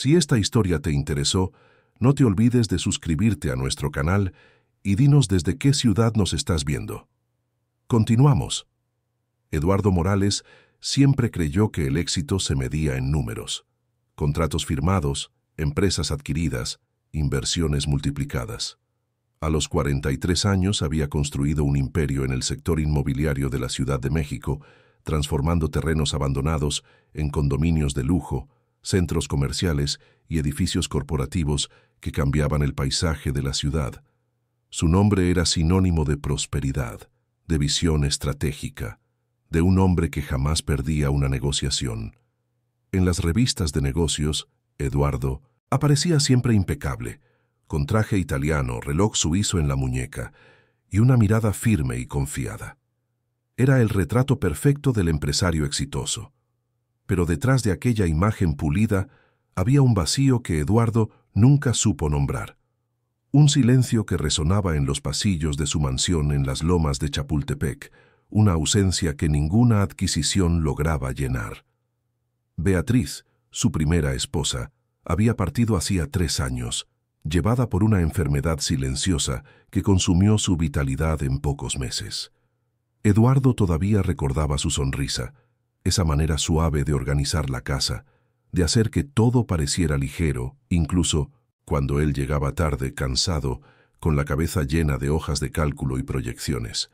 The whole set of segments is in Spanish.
Si esta historia te interesó, no te olvides de suscribirte a nuestro canal y dinos desde qué ciudad nos estás viendo. Continuamos. Eduardo Morales siempre creyó que el éxito se medía en números. Contratos firmados, empresas adquiridas, inversiones multiplicadas. A los 43 años había construido un imperio en el sector inmobiliario de la Ciudad de México, transformando terrenos abandonados en condominios de lujo, centros comerciales y edificios corporativos que cambiaban el paisaje de la ciudad. Su nombre era sinónimo de prosperidad, de visión estratégica, de un hombre que jamás perdía una negociación. En las revistas de negocios, Eduardo aparecía siempre impecable, con traje italiano, reloj suizo en la muñeca y una mirada firme y confiada. Era el retrato perfecto del empresario exitoso. Pero detrás de aquella imagen pulida había un vacío que Eduardo nunca supo nombrar. Un silencio que resonaba en los pasillos de su mansión en las lomas de Chapultepec, una ausencia que ninguna adquisición lograba llenar. Beatriz, su primera esposa, había partido hacía 3 años, llevada por una enfermedad silenciosa que consumió su vitalidad en pocos meses. Eduardo todavía recordaba su sonrisa, esa manera suave de organizar la casa, de hacer que todo pareciera ligero, incluso cuando él llegaba tarde, cansado, con la cabeza llena de hojas de cálculo y proyecciones.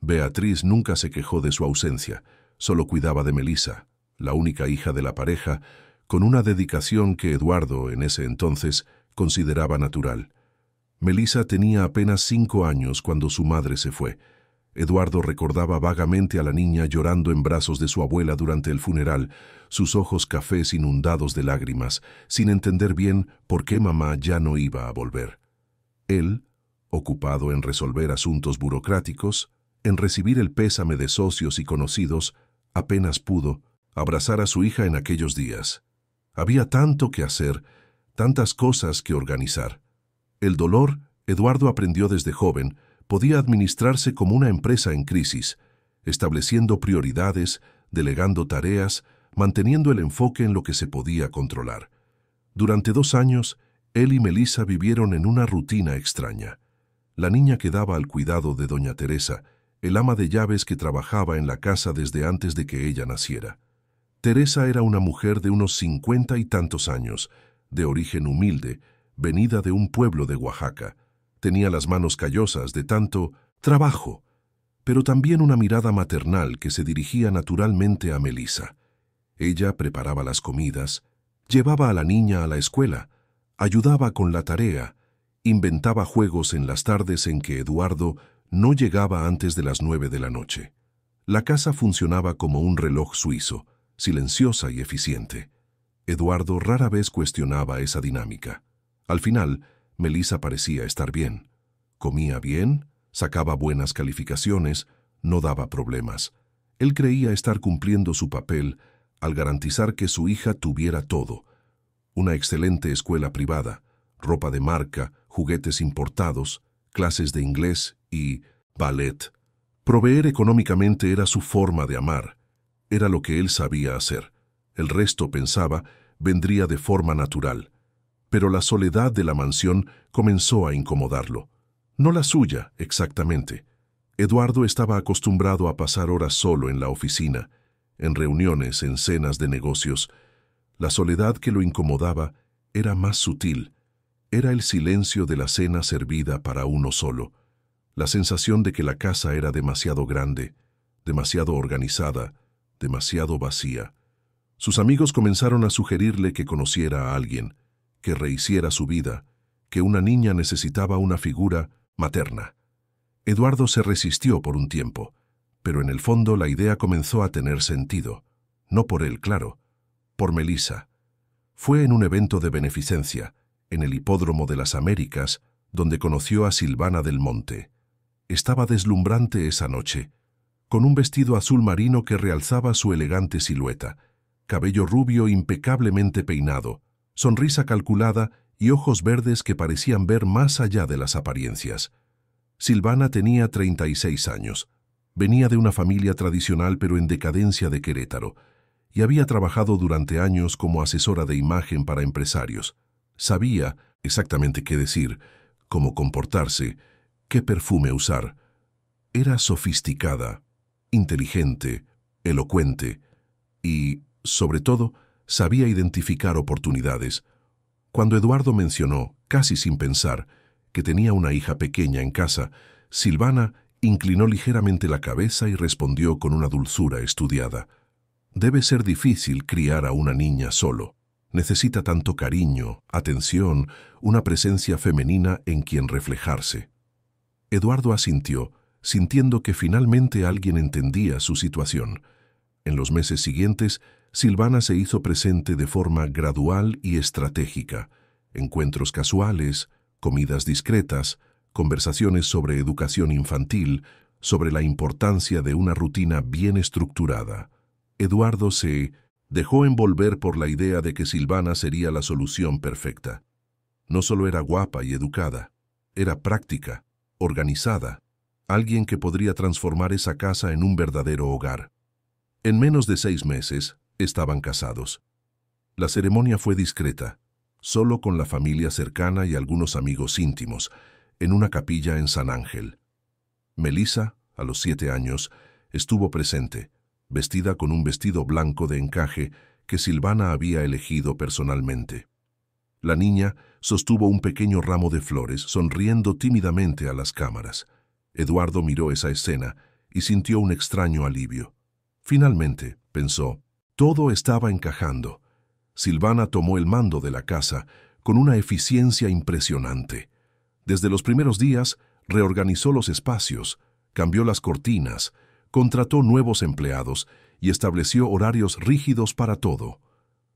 Beatriz nunca se quejó de su ausencia, solo cuidaba de Melissa, la única hija de la pareja, con una dedicación que Eduardo, en ese entonces, consideraba natural. Melissa tenía apenas 5 años cuando su madre se fue. Eduardo recordaba vagamente a la niña llorando en brazos de su abuela durante el funeral, sus ojos cafés inundados de lágrimas, sin entender bien por qué mamá ya no iba a volver. Él, ocupado en resolver asuntos burocráticos, en recibir el pésame de socios y conocidos, apenas pudo abrazar a su hija en aquellos días. Había tanto que hacer, tantas cosas que organizar. El dolor, Eduardo aprendió desde joven, podía administrarse como una empresa en crisis, estableciendo prioridades, delegando tareas, manteniendo el enfoque en lo que se podía controlar. Durante 2 años, él y Melissa vivieron en una rutina extraña. La niña quedaba al cuidado de doña Teresa, el ama de llaves que trabajaba en la casa desde antes de que ella naciera. Teresa era una mujer de unos 50 y tantos años, de origen humilde, venida de un pueblo de Oaxaca. Tenía las manos callosas de tanto trabajo, pero también una mirada maternal que se dirigía naturalmente a Melissa. Ella preparaba las comidas, llevaba a la niña a la escuela, ayudaba con la tarea, inventaba juegos en las tardes en que Eduardo no llegaba antes de las 9 de la noche. La casa funcionaba como un reloj suizo, silenciosa y eficiente. Eduardo rara vez cuestionaba esa dinámica. Al final, Melissa parecía estar bien. Comía bien, sacaba buenas calificaciones, no daba problemas. Él creía estar cumpliendo su papel al garantizar que su hija tuviera todo. Una excelente escuela privada, ropa de marca, juguetes importados, clases de inglés y ballet. Proveer económicamente era su forma de amar. Era lo que él sabía hacer. El resto, pensaba, vendría de forma natural. Pero la soledad de la mansión comenzó a incomodarlo. No la suya, exactamente. Eduardo estaba acostumbrado a pasar horas solo en la oficina, en reuniones, en cenas de negocios. La soledad que lo incomodaba era más sutil. Era el silencio de la cena servida para uno solo. La sensación de que la casa era demasiado grande, demasiado organizada, demasiado vacía. Sus amigos comenzaron a sugerirle que conociera a alguien, que rehiciera su vida, que una niña necesitaba una figura materna. Eduardo se resistió por un tiempo, pero en el fondo la idea comenzó a tener sentido. No por él, claro, por Melissa. Fue en un evento de beneficencia, en el Hipódromo de las Américas, donde conoció a Silvana del Monte. Estaba deslumbrante esa noche, con un vestido azul marino que realzaba su elegante silueta, cabello rubio impecablemente peinado, sonrisa calculada y ojos verdes que parecían ver más allá de las apariencias. Silvana tenía 36 años. Venía de una familia tradicional pero en decadencia de Querétaro, y había trabajado durante años como asesora de imagen para empresarios. Sabía exactamente qué decir, cómo comportarse, qué perfume usar. Era sofisticada, inteligente, elocuente y, sobre todo, sabía identificar oportunidades. Cuando Eduardo mencionó, casi sin pensar, que tenía una hija pequeña en casa, Silvana inclinó ligeramente la cabeza y respondió con una dulzura estudiada. Debe ser difícil criar a una niña solo. Necesita tanto cariño, atención, una presencia femenina en quien reflejarse. Eduardo asintió, sintiendo que finalmente alguien entendía su situación. En los meses siguientes, Silvana se hizo presente de forma gradual y estratégica. Encuentros casuales, comidas discretas, conversaciones sobre educación infantil, sobre la importancia de una rutina bien estructurada. Eduardo se dejó envolver por la idea de que Silvana sería la solución perfecta. No solo era guapa y educada, era práctica, organizada, alguien que podría transformar esa casa en un verdadero hogar. En menos de 6 meses, estaban casados. La ceremonia fue discreta, solo con la familia cercana y algunos amigos íntimos, en una capilla en San Ángel. Melissa, a los 7 años, estuvo presente, vestida con un vestido blanco de encaje que Silvana había elegido personalmente. La niña sostuvo un pequeño ramo de flores, sonriendo tímidamente a las cámaras. Eduardo miró esa escena y sintió un extraño alivio. Finalmente, pensó, todo estaba encajando. Silvana tomó el mando de la casa con una eficiencia impresionante. Desde los primeros días, reorganizó los espacios, cambió las cortinas, contrató nuevos empleados y estableció horarios rígidos para todo.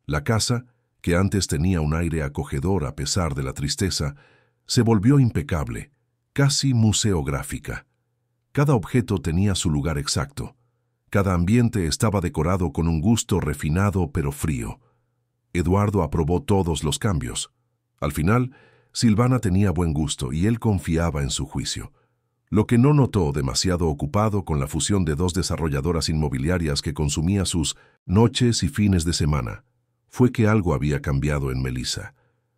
La casa, que antes tenía un aire acogedor a pesar de la tristeza, se volvió impecable, casi museográfica. Cada objeto tenía su lugar exacto. Cada ambiente estaba decorado con un gusto refinado pero frío. Eduardo aprobó todos los cambios. Al final, Silvana tenía buen gusto y él confiaba en su juicio. Lo que no notó, demasiado ocupado con la fusión de 2 desarrolladoras inmobiliarias que consumía sus noches y fines de semana, fue que algo había cambiado en Melissa.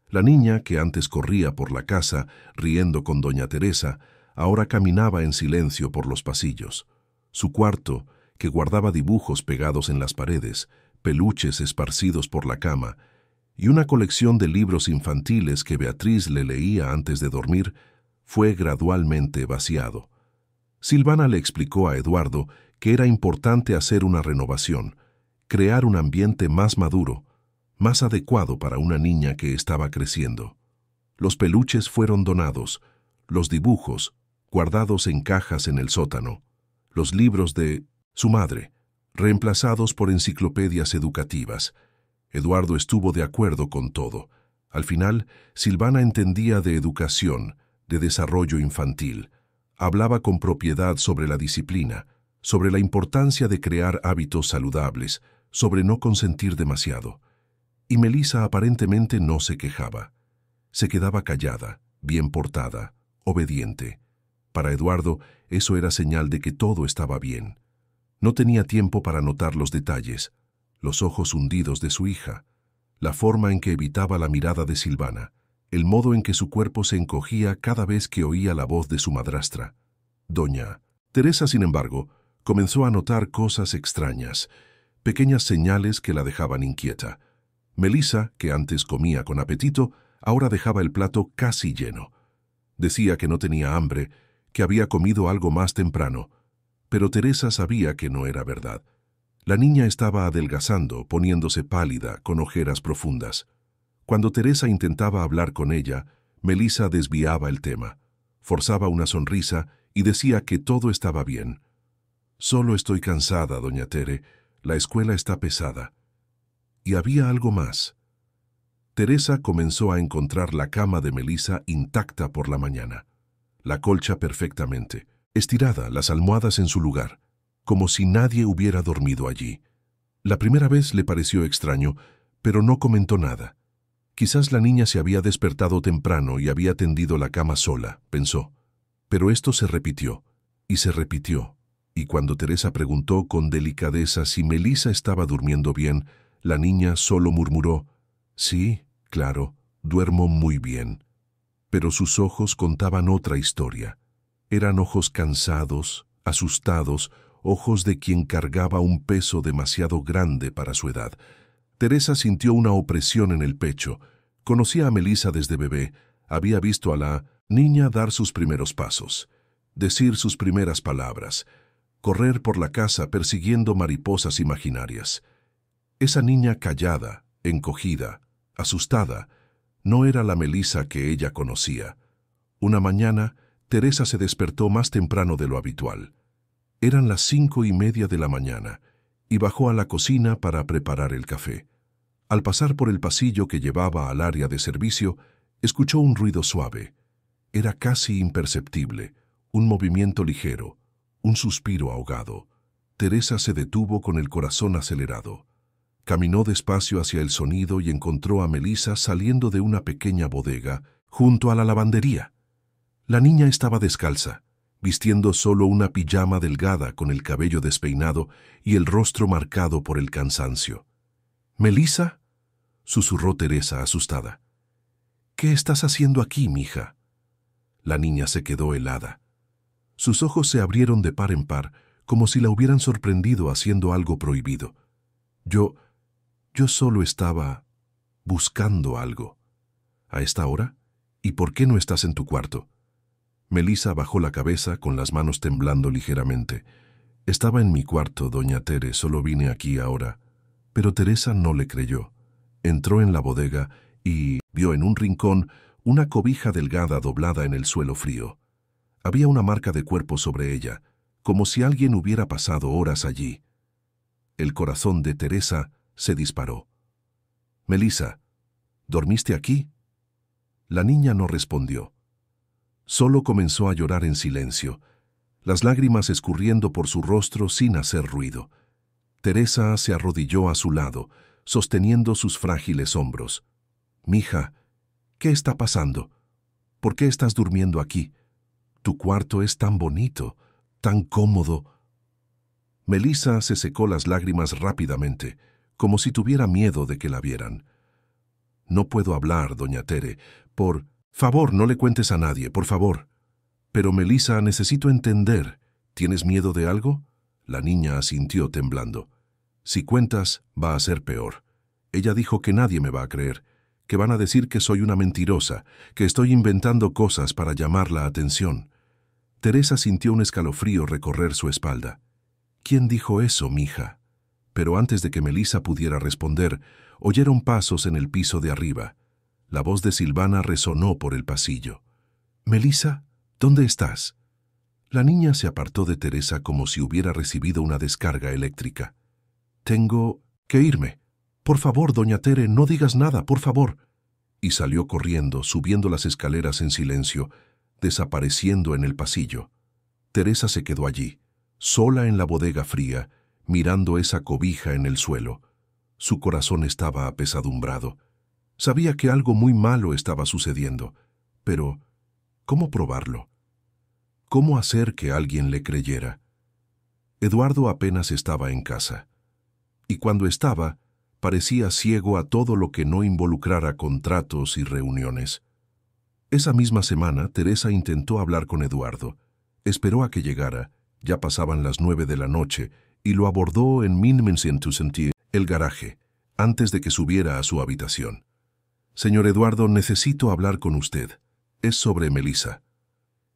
La niña, que antes corría por la casa, riendo con doña Teresa, ahora caminaba en silencio por los pasillos. Su cuarto, que guardaba dibujos pegados en las paredes, peluches esparcidos por la cama, y una colección de libros infantiles que Beatriz le leía antes de dormir, fue gradualmente vaciado. Silvana le explicó a Eduardo que era importante hacer una renovación, crear un ambiente más maduro, más adecuado para una niña que estaba creciendo. Los peluches fueron donados, los dibujos, guardados en cajas en el sótano, los libros de su madre, reemplazados por enciclopedias educativas. Eduardo estuvo de acuerdo con todo. Al final, Silvana entendía de educación, de desarrollo infantil. Hablaba con propiedad sobre la disciplina, sobre la importancia de crear hábitos saludables, sobre no consentir demasiado. Y Melissa aparentemente no se quejaba. Se quedaba callada, bien portada, obediente. Para Eduardo, eso era señal de que todo estaba bien. No tenía tiempo para notar los detalles, los ojos hundidos de su hija, la forma en que evitaba la mirada de Silvana, el modo en que su cuerpo se encogía cada vez que oía la voz de su madrastra. Doña Teresa, sin embargo, comenzó a notar cosas extrañas, pequeñas señales que la dejaban inquieta. Melissa, que antes comía con apetito, ahora dejaba el plato casi lleno. Decía que no tenía hambre, que había comido algo más temprano, pero Teresa sabía que no era verdad. La niña estaba adelgazando, poniéndose pálida, con ojeras profundas. Cuando Teresa intentaba hablar con ella, Melissa desviaba el tema, forzaba una sonrisa y decía que todo estaba bien. «Solo estoy cansada, doña Tere. La escuela está pesada». Y había algo más. Teresa comenzó a encontrar la cama de Melissa intacta por la mañana. La colcha perfectamente, estirada, las almohadas en su lugar, como si nadie hubiera dormido allí. La primera vez le pareció extraño, pero no comentó nada. Quizás la niña se había despertado temprano y había tendido la cama sola, pensó. Pero esto se repitió, y se repitió, Y cuando Teresa preguntó con delicadeza si Melissa estaba durmiendo bien, la niña solo murmuró: «Sí, claro, duermo muy bien». Pero sus ojos contaban otra historia. Eran ojos cansados, asustados, ojos de quien cargaba un peso demasiado grande para su edad. Teresa sintió una opresión en el pecho. Conocía a Melissa desde bebé. Había visto a la niña dar sus primeros pasos, decir sus primeras palabras, correr por la casa persiguiendo mariposas imaginarias. Esa niña callada, encogida, asustada, no era la Melissa que ella conocía. Una mañana, Teresa se despertó más temprano de lo habitual. Eran las 5:30 de la mañana, y bajó a la cocina para preparar el café. Al pasar por el pasillo que llevaba al área de servicio, escuchó un ruido suave. Era casi imperceptible, un movimiento ligero, un suspiro ahogado. Teresa se detuvo con el corazón acelerado. Caminó despacio hacia el sonido y encontró a Melissa saliendo de una pequeña bodega junto a la lavandería. La niña estaba descalza, vistiendo solo una pijama delgada con el cabello despeinado y el rostro marcado por el cansancio. «¿Melissa?», susurró Teresa asustada. «¿Qué estás haciendo aquí, mija?». La niña se quedó helada. Sus ojos se abrieron de par en par, como si la hubieran sorprendido haciendo algo prohibido. Yo solo estaba buscando algo». «¿A esta hora? ¿Y por qué no estás en tu cuarto?». Melissa bajó la cabeza con las manos temblando ligeramente. «Estaba en mi cuarto, doña Tere, solo vine aquí ahora». Pero Teresa no le creyó. Entró en la bodega y vio en un rincón una cobija delgada doblada en el suelo frío. Había una marca de cuerpo sobre ella, como si alguien hubiera pasado horas allí. El corazón de Teresa se disparó. «Melissa, ¿dormiste aquí?». La niña no respondió. Solo comenzó a llorar en silencio, las lágrimas escurriendo por su rostro sin hacer ruido. Teresa se arrodilló a su lado, sosteniendo sus frágiles hombros. «Mija, ¿qué está pasando? ¿Por qué estás durmiendo aquí? Tu cuarto es tan bonito, tan cómodo». Melissa se secó las lágrimas rápidamente, como si tuviera miedo de que la vieran. «No puedo hablar, doña Tere. Por favor, no le cuentes a nadie, por favor». «Pero, Melissa, necesito entender. ¿Tienes miedo de algo?». La niña asintió temblando. «Si cuentas, va a ser peor. Ella dijo que nadie me va a creer, que van a decir que soy una mentirosa, que estoy inventando cosas para llamar la atención». Teresa sintió un escalofrío recorrer su espalda. «¿Quién dijo eso, mija?». Pero antes de que Melissa pudiera responder, oyeron pasos en el piso de arriba. La voz de Silvana resonó por el pasillo. «Melissa, ¿dónde estás?». La niña se apartó de Teresa como si hubiera recibido una descarga eléctrica. «Tengo que irme. Por favor, doña Tere, no digas nada, por favor». Y salió corriendo, subiendo las escaleras en silencio, desapareciendo en el pasillo. Teresa se quedó allí, sola en la bodega fría, mirando esa cobija en el suelo. Su corazón estaba apesadumbrado. Sabía que algo muy malo estaba sucediendo, pero ¿cómo probarlo? ¿Cómo hacer que alguien le creyera? Eduardo apenas estaba en casa. Y cuando estaba, parecía ciego a todo lo que no involucrara contratos y reuniones. Esa misma semana, Teresa intentó hablar con Eduardo. Esperó a que llegara, ya pasaban las 9 de la noche, y lo abordó en Minmensentusentie, el garaje, antes de que subiera a su habitación. «Señor Eduardo, necesito hablar con usted. Es sobre Melissa».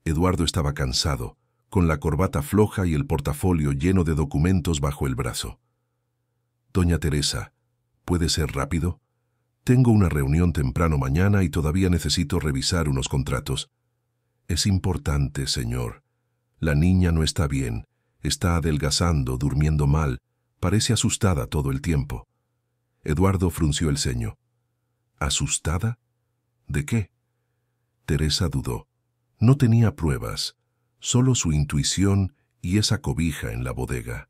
Eduardo estaba cansado, con la corbata floja y el portafolio lleno de documentos bajo el brazo. «Doña Teresa, ¿puede ser rápido? Tengo una reunión temprano mañana y todavía necesito revisar unos contratos». «Es importante, señor. La niña no está bien, está adelgazando, durmiendo mal, parece asustada todo el tiempo». Eduardo frunció el ceño. «¿Asustada? ¿De qué?». Teresa dudó. No tenía pruebas, solo su intuición y esa cobija en la bodega.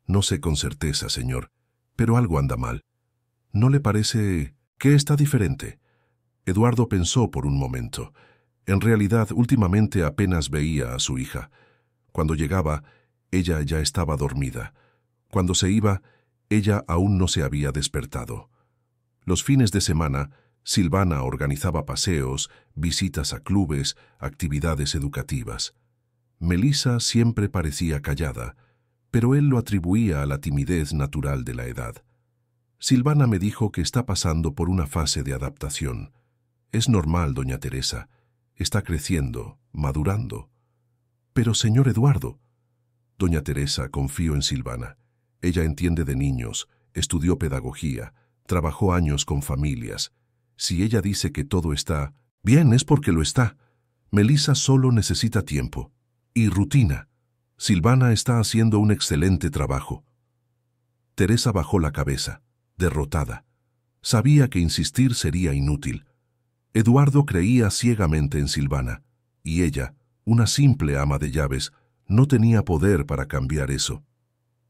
«No sé con certeza, señor, pero algo anda mal. ¿No le parece que está diferente?». Eduardo pensó por un momento. En realidad, últimamente apenas veía a su hija. Cuando llegaba, Ella ya estaba dormida. Cuando se iba, ella aún no se había despertado. Los fines de semana, Silvana organizaba paseos, visitas a clubes, actividades educativas. Melissa siempre parecía callada, pero él lo atribuía a la timidez natural de la edad. Silvana me dijo que está pasando por una fase de adaptación. Es normal, doña Teresa. Está creciendo, madurando. Pero, señor Eduardo. Doña Teresa, confío en Silvana. Ella entiende de niños, estudió pedagogía, trabajó años con familias. Si ella dice que todo está bien, es porque lo está. Melissa solo necesita tiempo y rutina. Silvana está haciendo un excelente trabajo. Teresa bajó la cabeza, derrotada. Sabía que insistir sería inútil. Eduardo creía ciegamente en Silvana, y ella, una simple ama de llaves, no tenía poder para cambiar eso.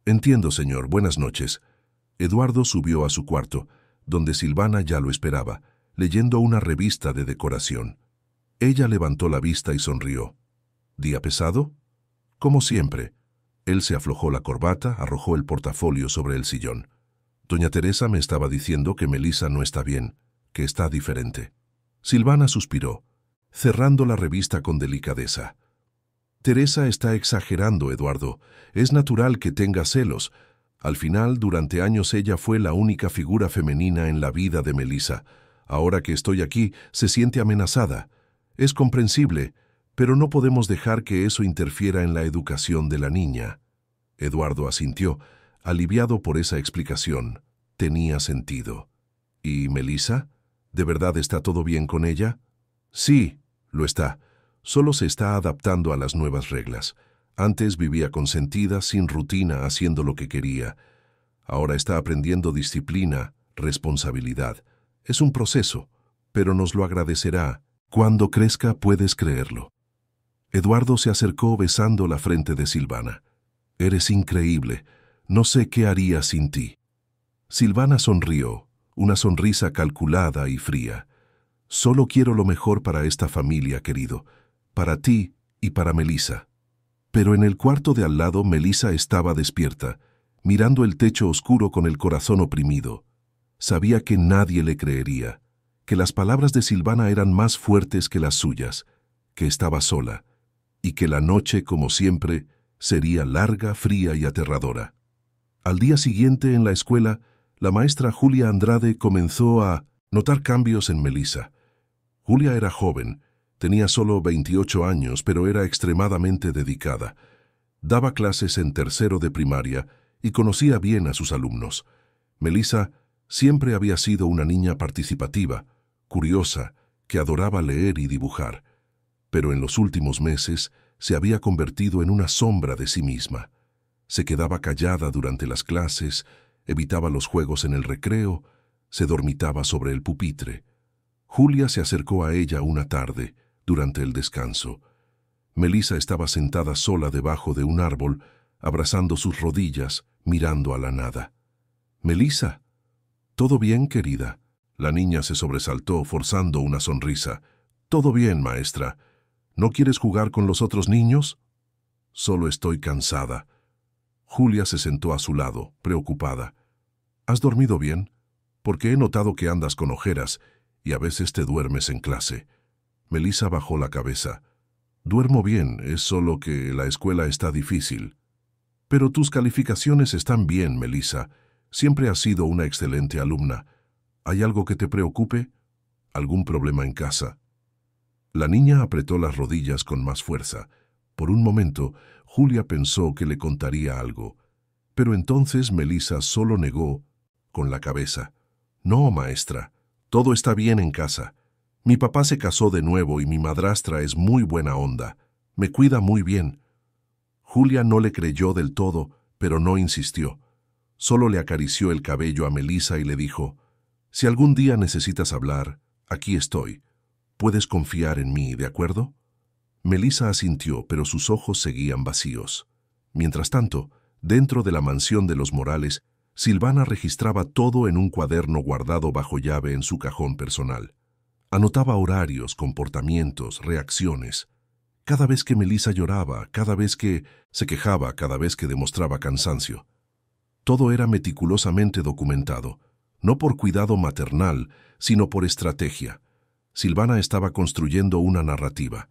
Entiendo, señor. Buenas noches. Eduardo subió a su cuarto, donde Silvana ya lo esperaba, leyendo una revista de decoración. Ella levantó la vista y sonrió. ¿Día pesado? Como siempre. Él se aflojó la corbata, arrojó el portafolio sobre el sillón. Doña Teresa me estaba diciendo que Melissa no está bien, que está diferente. Silvana suspiró, cerrando la revista con delicadeza. Teresa está exagerando, Eduardo. Es natural que tenga celos. Al final, durante años ella fue la única figura femenina en la vida de Melissa. Ahora que estoy aquí, se siente amenazada. Es comprensible, pero no podemos dejar que eso interfiera en la educación de la niña. Eduardo asintió, aliviado por esa explicación. Tenía sentido. ¿Y Melissa? ¿De verdad está todo bien con ella? Sí, lo está. Solo se está adaptando a las nuevas reglas. Antes vivía consentida, sin rutina, haciendo lo que quería. Ahora está aprendiendo disciplina, responsabilidad. Es un proceso, pero nos lo agradecerá. Cuando crezca, puedes creerlo. Eduardo se acercó besando la frente de Silvana. Eres increíble. No sé qué haría sin ti. Silvana sonrió, una sonrisa calculada y fría. Solo quiero lo mejor para esta familia, querido. Para ti y para Melissa. Pero en el cuarto de al lado, Melissa estaba despierta, mirando el techo oscuro con el corazón oprimido. Sabía que nadie le creería, que las palabras de Silvana eran más fuertes que las suyas, que estaba sola, y que la noche, como siempre, sería larga, fría y aterradora. Al día siguiente, en la escuela, la maestra Julia Andrade comenzó a notar cambios en Melissa. Julia era joven, tenía solo 28 años, pero era extremadamente dedicada. Daba clases en tercero de primaria y conocía bien a sus alumnos. Melissa siempre había sido una niña participativa, curiosa, que adoraba leer y dibujar. Pero en los últimos meses se había convertido en una sombra de sí misma. Se quedaba callada durante las clases, evitaba los juegos en el recreo, se dormitaba sobre el pupitre. Julia se acercó a ella una tarde, durante el descanso. Melissa estaba sentada sola debajo de un árbol, abrazando sus rodillas, mirando a la nada. «Melissa, ¿todo bien, querida?» La niña se sobresaltó, forzando una sonrisa. «Todo bien, maestra. ¿No quieres jugar con los otros niños?» «Solo estoy cansada». Julia se sentó a su lado, preocupada. «¿Has dormido bien? Porque he notado que andas con ojeras y a veces te duermes en clase». Melissa bajó la cabeza. «Duermo bien, es solo que la escuela está difícil». «Pero tus calificaciones están bien, Melissa. Siempre has sido una excelente alumna. ¿Hay algo que te preocupe? ¿Algún problema en casa?» La niña apretó las rodillas con más fuerza. Por un momento, Julia pensó que le contaría algo. Pero entonces Melissa solo negó con la cabeza. «No, maestra, todo está bien en casa. Mi papá se casó de nuevo y mi madrastra es muy buena onda. Me cuida muy bien». Julia no le creyó del todo, pero no insistió. Solo le acarició el cabello a Melissa y le dijo, «Si algún día necesitas hablar, aquí estoy. Puedes confiar en mí, ¿de acuerdo?» Melissa asintió, pero sus ojos seguían vacíos. Mientras tanto, dentro de la mansión de los Morales, Silvana registraba todo en un cuaderno guardado bajo llave en su cajón personal. Anotaba horarios, comportamientos, reacciones. cada vez que Melissa lloraba, cada vez que se quejaba, cada vez que demostraba cansancio. Todo era meticulosamente documentado, no por cuidado maternal, sino por estrategia. Silvana estaba construyendo una narrativa,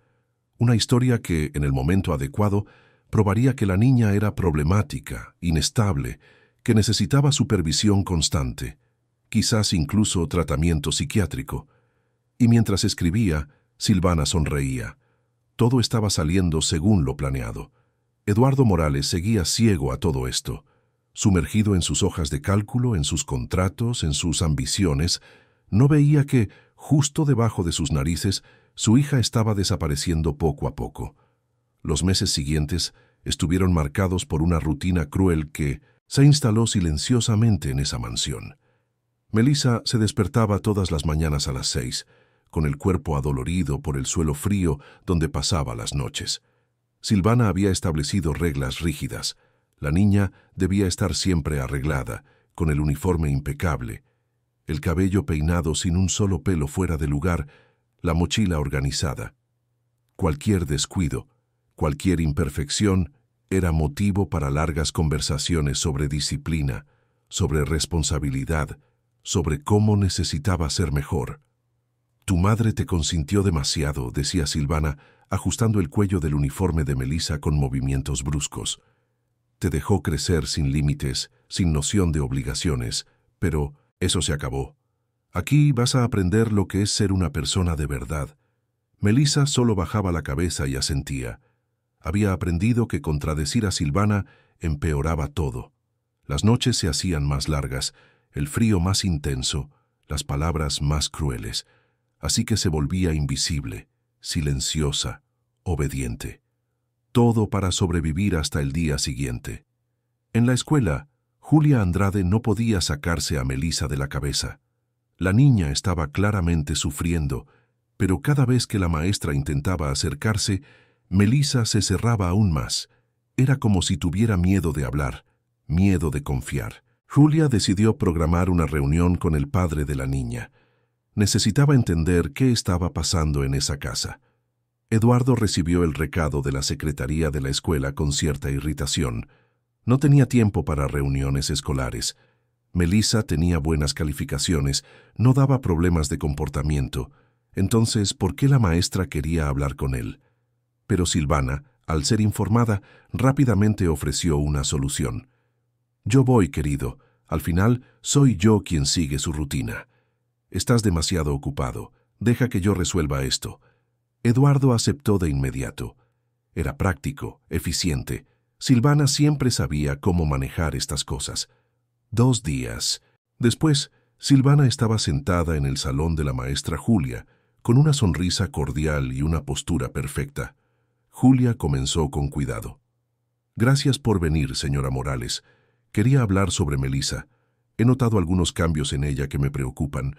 una historia que, en el momento adecuado, probaría que la niña era problemática, inestable, que necesitaba supervisión constante, quizás incluso tratamiento psiquiátrico. Y mientras escribía, Silvana sonreía. Todo estaba saliendo según lo planeado. Eduardo Morales seguía ciego a todo esto, sumergido en sus hojas de cálculo, en sus contratos, en sus ambiciones. No veía que, justo debajo de sus narices, su hija estaba desapareciendo poco a poco. Los meses siguientes estuvieron marcados por una rutina cruel que se instaló silenciosamente en esa mansión. Melissa se despertaba todas las mañanas a las 6, con el cuerpo adolorido por el suelo frío donde pasaba las noches. Silvana había establecido reglas rígidas. La niña debía estar siempre arreglada, con el uniforme impecable, el cabello peinado sin un solo pelo fuera de lugar, la mochila organizada. Cualquier descuido, cualquier imperfección era motivo para largas conversaciones sobre disciplina, sobre responsabilidad, sobre cómo necesitaba ser mejor. «Tu madre te consintió demasiado», decía Silvana, ajustando el cuello del uniforme de Melissa con movimientos bruscos. «Te dejó crecer sin límites, sin noción de obligaciones, pero eso se acabó. Aquí vas a aprender lo que es ser una persona de verdad». Melissa solo bajaba la cabeza y asentía. Había aprendido que contradecir a Silvana empeoraba todo. Las noches se hacían más largas, el frío más intenso, las palabras más crueles. Así que se volvía invisible, silenciosa, obediente. Todo para sobrevivir hasta el día siguiente. En la escuela, Julia Andrade no podía sacarse a Melissa de la cabeza. La niña estaba claramente sufriendo, pero cada vez que la maestra intentaba acercarse, Melissa se cerraba aún más. Era como si tuviera miedo de hablar, miedo de confiar. Julia decidió programar una reunión con el padre de la niña. Necesitaba entender qué estaba pasando en esa casa. Eduardo recibió el recado de la secretaría de la escuela con cierta irritación. No tenía tiempo para reuniones escolares. Melissa tenía buenas calificaciones, no daba problemas de comportamiento. Entonces, ¿por qué la maestra quería hablar con él? Pero Silvana, al ser informada, rápidamente ofreció una solución. «Yo voy, querido. Al final, soy yo quien sigue su rutina. Estás demasiado ocupado. Deja que yo resuelva esto». Eduardo aceptó de inmediato. Era práctico, eficiente. Silvana siempre sabía cómo manejar estas cosas. 2 días. Después, Silvana estaba sentada en el salón de la maestra Julia, con una sonrisa cordial y una postura perfecta. Julia comenzó con cuidado. «Gracias por venir, señora Morales. Quería hablar sobre Melissa. He notado algunos cambios en ella que me preocupan».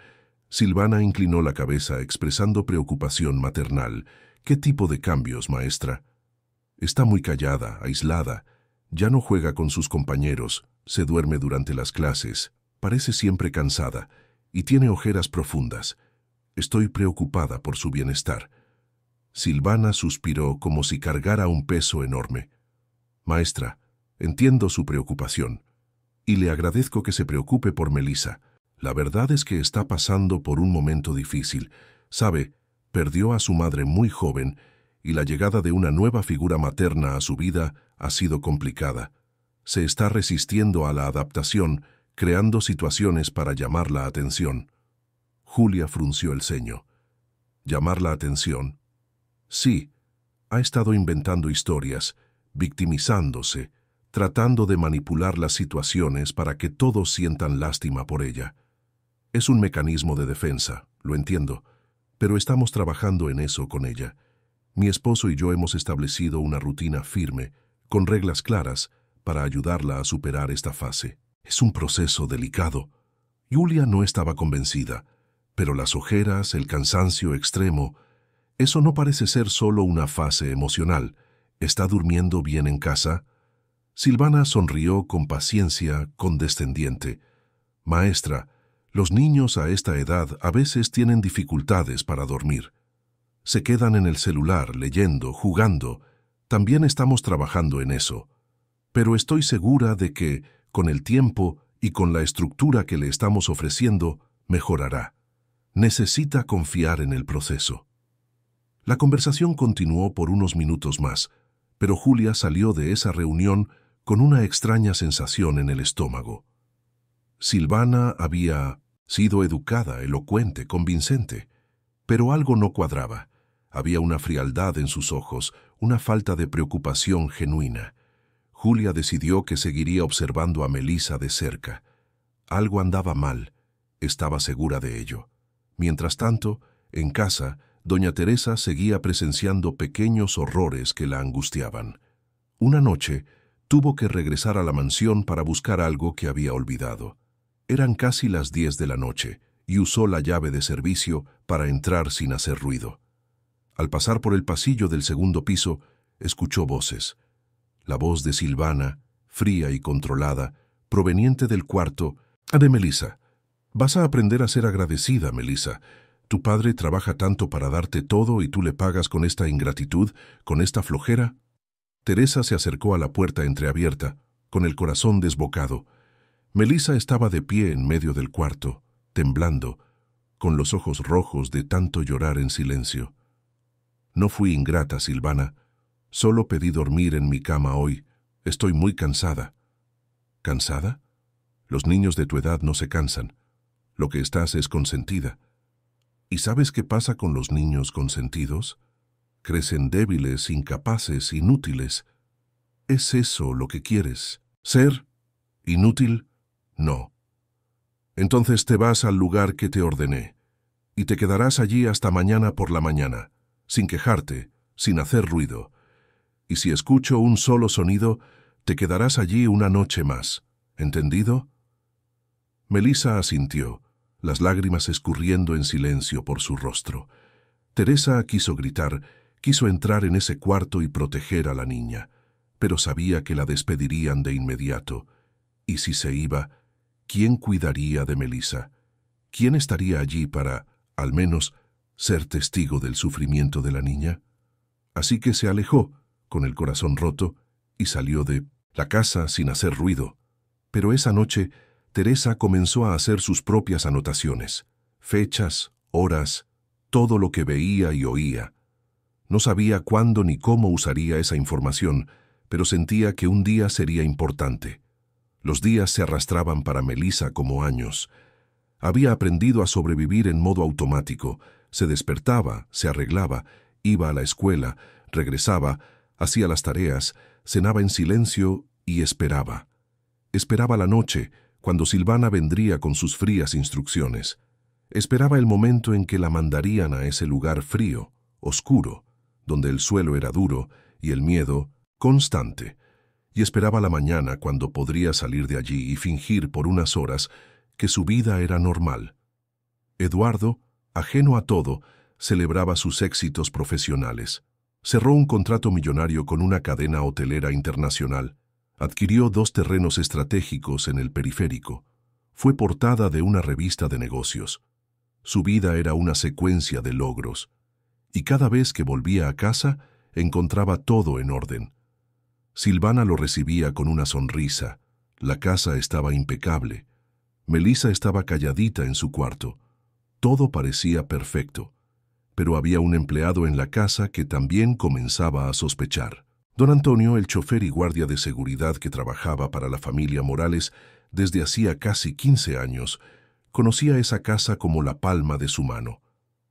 Silvana inclinó la cabeza expresando preocupación maternal. «¿Qué tipo de cambios, maestra?» «Está muy callada, aislada. Ya no juega con sus compañeros, se duerme durante las clases, parece siempre cansada y tiene ojeras profundas. Estoy preocupada por su bienestar». Silvana suspiró como si cargara un peso enorme. «Maestra, entiendo su preocupación y le agradezco que se preocupe por Melissa. La verdad es que está pasando por un momento difícil. Sabe, perdió a su madre muy joven y la llegada de una nueva figura materna a su vida ha sido complicada. Se está resistiendo a la adaptación, creando situaciones para llamar la atención». Julia frunció el ceño. «¿Llamar la atención?» «Sí, ha estado inventando historias, victimizándose, tratando de manipular las situaciones para que todos sientan lástima por ella. Es un mecanismo de defensa, lo entiendo, pero estamos trabajando en eso con ella. Mi esposo y yo hemos establecido una rutina firme, con reglas claras, para ayudarla a superar esta fase. Es un proceso delicado». Julia no estaba convencida, pero las ojeras, el cansancio extremo, eso no parece ser solo una fase emocional. ¿Está durmiendo bien en casa?» Silvana sonrió con paciencia condescendiente. «Maestra, los niños a esta edad a veces tienen dificultades para dormir». Se quedan en el celular, leyendo, jugando. También estamos trabajando en eso. Pero estoy segura de que, con el tiempo y con la estructura que le estamos ofreciendo, mejorará. Necesita confiar en el proceso. La conversación continuó por unos minutos más, pero Julia salió de esa reunión con una extraña sensación en el estómago. Silvana había sido educada, elocuente, convincente, pero algo no cuadraba. Había una frialdad en sus ojos, una falta de preocupación genuina. Julia decidió que seguiría observando a Melissa de cerca. Algo andaba mal, estaba segura de ello. Mientras tanto, en casa, doña Teresa seguía presenciando pequeños horrores que la angustiaban. Una noche, tuvo que regresar a la mansión para buscar algo que había olvidado. Eran casi las 10 de la noche y usó la llave de servicio para entrar sin hacer ruido. Al pasar por el pasillo del segundo piso, escuchó voces. La voz de Silvana, fría y controlada, proveniente del cuarto de Melissa. Vas a aprender a ser agradecida, Melissa. Tu padre trabaja tanto para darte todo y tú le pagas con esta ingratitud, con esta flojera. Teresa se acercó a la puerta entreabierta, con el corazón desbocado. Melissa estaba de pie en medio del cuarto, temblando, con los ojos rojos de tanto llorar en silencio. No fui ingrata, Silvana. Solo pedí dormir en mi cama hoy. Estoy muy cansada. ¿Cansada? Los niños de tu edad no se cansan. Lo que estás es consentida. ¿Y sabes qué pasa con los niños consentidos? Crecen débiles, incapaces, inútiles. ¿Es eso lo que quieres? ¿Ser inútil? No. Entonces te vas al lugar que te ordené, y te quedarás allí hasta mañana por la mañana, sin quejarte, sin hacer ruido. Y si escucho un solo sonido, te quedarás allí una noche más. ¿Entendido? Melissa asintió, las lágrimas escurriendo en silencio por su rostro. Teresa quiso gritar, quiso entrar en ese cuarto y proteger a la niña, pero sabía que la despedirían de inmediato. Y si se iba, ¿quién cuidaría de Melissa? ¿Quién estaría allí para, al menos, ser testigo del sufrimiento de la niña? Así que se alejó, con el corazón roto, y salió de la casa sin hacer ruido. Pero esa noche, Teresa comenzó a hacer sus propias anotaciones, fechas, horas, todo lo que veía y oía. No sabía cuándo ni cómo usaría esa información, pero sentía que un día sería importante. Los días se arrastraban para Melissa como años. Había aprendido a sobrevivir en modo automático. Se despertaba, se arreglaba, iba a la escuela, regresaba, hacía las tareas, cenaba en silencio y esperaba. Esperaba la noche, cuando Silvana vendría con sus frías instrucciones. Esperaba el momento en que la mandarían a ese lugar frío, oscuro, donde el suelo era duro y el miedo constante. Y esperaba la mañana cuando podría salir de allí y fingir por unas horas que su vida era normal. Eduardo, ajeno a todo, celebraba sus éxitos profesionales. Cerró un contrato millonario con una cadena hotelera internacional. Adquirió 2 terrenos estratégicos en el periférico. Fue portada de una revista de negocios. Su vida era una secuencia de logros. Y cada vez que volvía a casa, encontraba todo en orden. Silvana lo recibía con una sonrisa. La casa estaba impecable. Melissa estaba calladita en su cuarto. Todo parecía perfecto. Pero había un empleado en la casa que también comenzaba a sospechar. Don Antonio, el chofer y guardia de seguridad que trabajaba para la familia Morales desde hacía casi 15 años, conocía esa casa como la palma de su mano.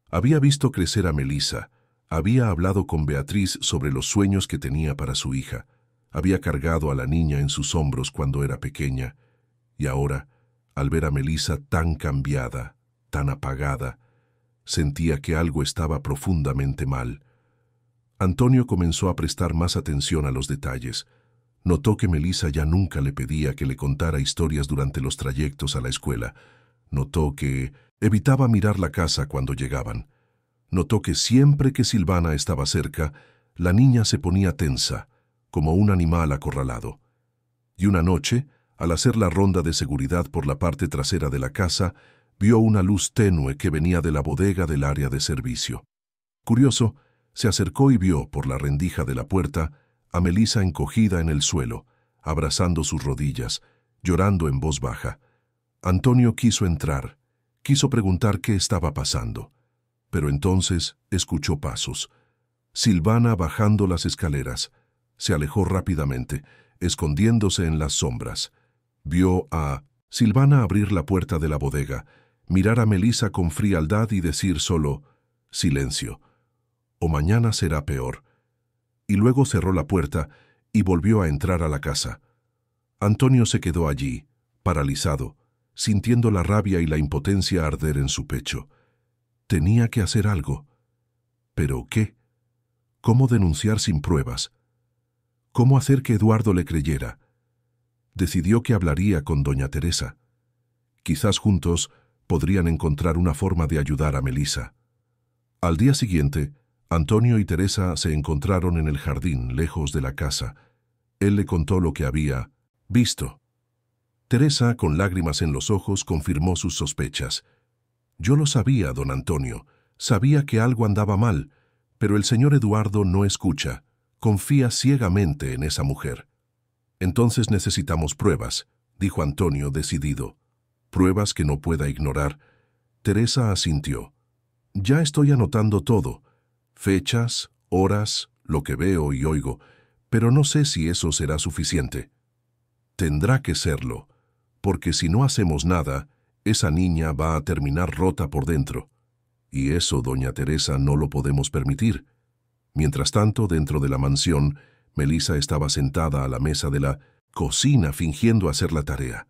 Había visto crecer a Melissa, había hablado con Beatriz sobre los sueños que tenía para su hija, había cargado a la niña en sus hombros cuando era pequeña, y ahora, al ver a Melissa tan cambiada, tan apagada, sentía que algo estaba profundamente mal. Antonio comenzó a prestar más atención a los detalles. Notó que Melissa ya nunca le pedía que le contara historias durante los trayectos a la escuela. Notó que evitaba mirar la casa cuando llegaban. Notó que siempre que Silvana estaba cerca, la niña se ponía tensa, como un animal acorralado. Y una noche, al hacer la ronda de seguridad por la parte trasera de la casa, vio una luz tenue que venía de la bodega del área de servicio. Curioso, se acercó y vio por la rendija de la puerta a Melissa encogida en el suelo, abrazando sus rodillas, llorando en voz baja. Antonio quiso entrar, quiso preguntar qué estaba pasando, pero entonces escuchó pasos. Silvana bajando las escaleras. Se alejó rápidamente, escondiéndose en las sombras. Vio a Silvana abrir la puerta de la bodega, mirar a Melissa con frialdad y decir solo, silencio, o mañana será peor. Y luego cerró la puerta y volvió a entrar a la casa. Antonio se quedó allí, paralizado, sintiendo la rabia y la impotencia arder en su pecho. Tenía que hacer algo. ¿Pero qué? ¿Cómo denunciar sin pruebas? ¿Cómo hacer que Eduardo le creyera? Decidió que hablaría con doña Teresa. Quizás juntos podrían encontrar una forma de ayudar a Melissa. Al día siguiente, Antonio y Teresa se encontraron en el jardín, lejos de la casa. Él le contó lo que había visto. Teresa, con lágrimas en los ojos, confirmó sus sospechas. Yo lo sabía, don Antonio. Sabía que algo andaba mal, pero el señor Eduardo no escucha. Confía ciegamente en esa mujer. Entonces necesitamos pruebas, dijo Antonio decidido. Pruebas que no pueda ignorar. Teresa asintió. Ya estoy anotando todo. Fechas, horas, lo que veo y oigo, pero no sé si eso será suficiente. Tendrá que serlo, porque si no hacemos nada, esa niña va a terminar rota por dentro. Y eso, doña Teresa, no lo podemos permitir. Mientras tanto, dentro de la mansión, Melissa estaba sentada a la mesa de la cocina fingiendo hacer la tarea.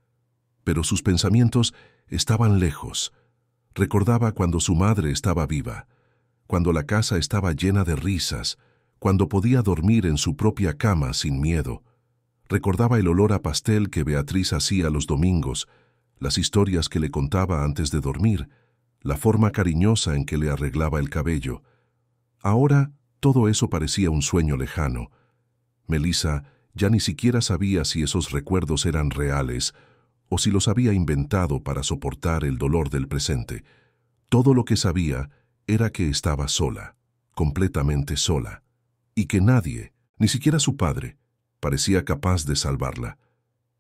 Pero sus pensamientos estaban lejos. Recordaba cuando su madre estaba viva, cuando la casa estaba llena de risas, cuando podía dormir en su propia cama sin miedo. Recordaba el olor a pastel que Beatriz hacía los domingos, las historias que le contaba antes de dormir, la forma cariñosa en que le arreglaba el cabello. Ahora todo eso parecía un sueño lejano. Melissa ya ni siquiera sabía si esos recuerdos eran reales o si los había inventado para soportar el dolor del presente. Todo lo que sabía era que estaba sola, completamente sola, y que nadie, ni siquiera su padre, parecía capaz de salvarla.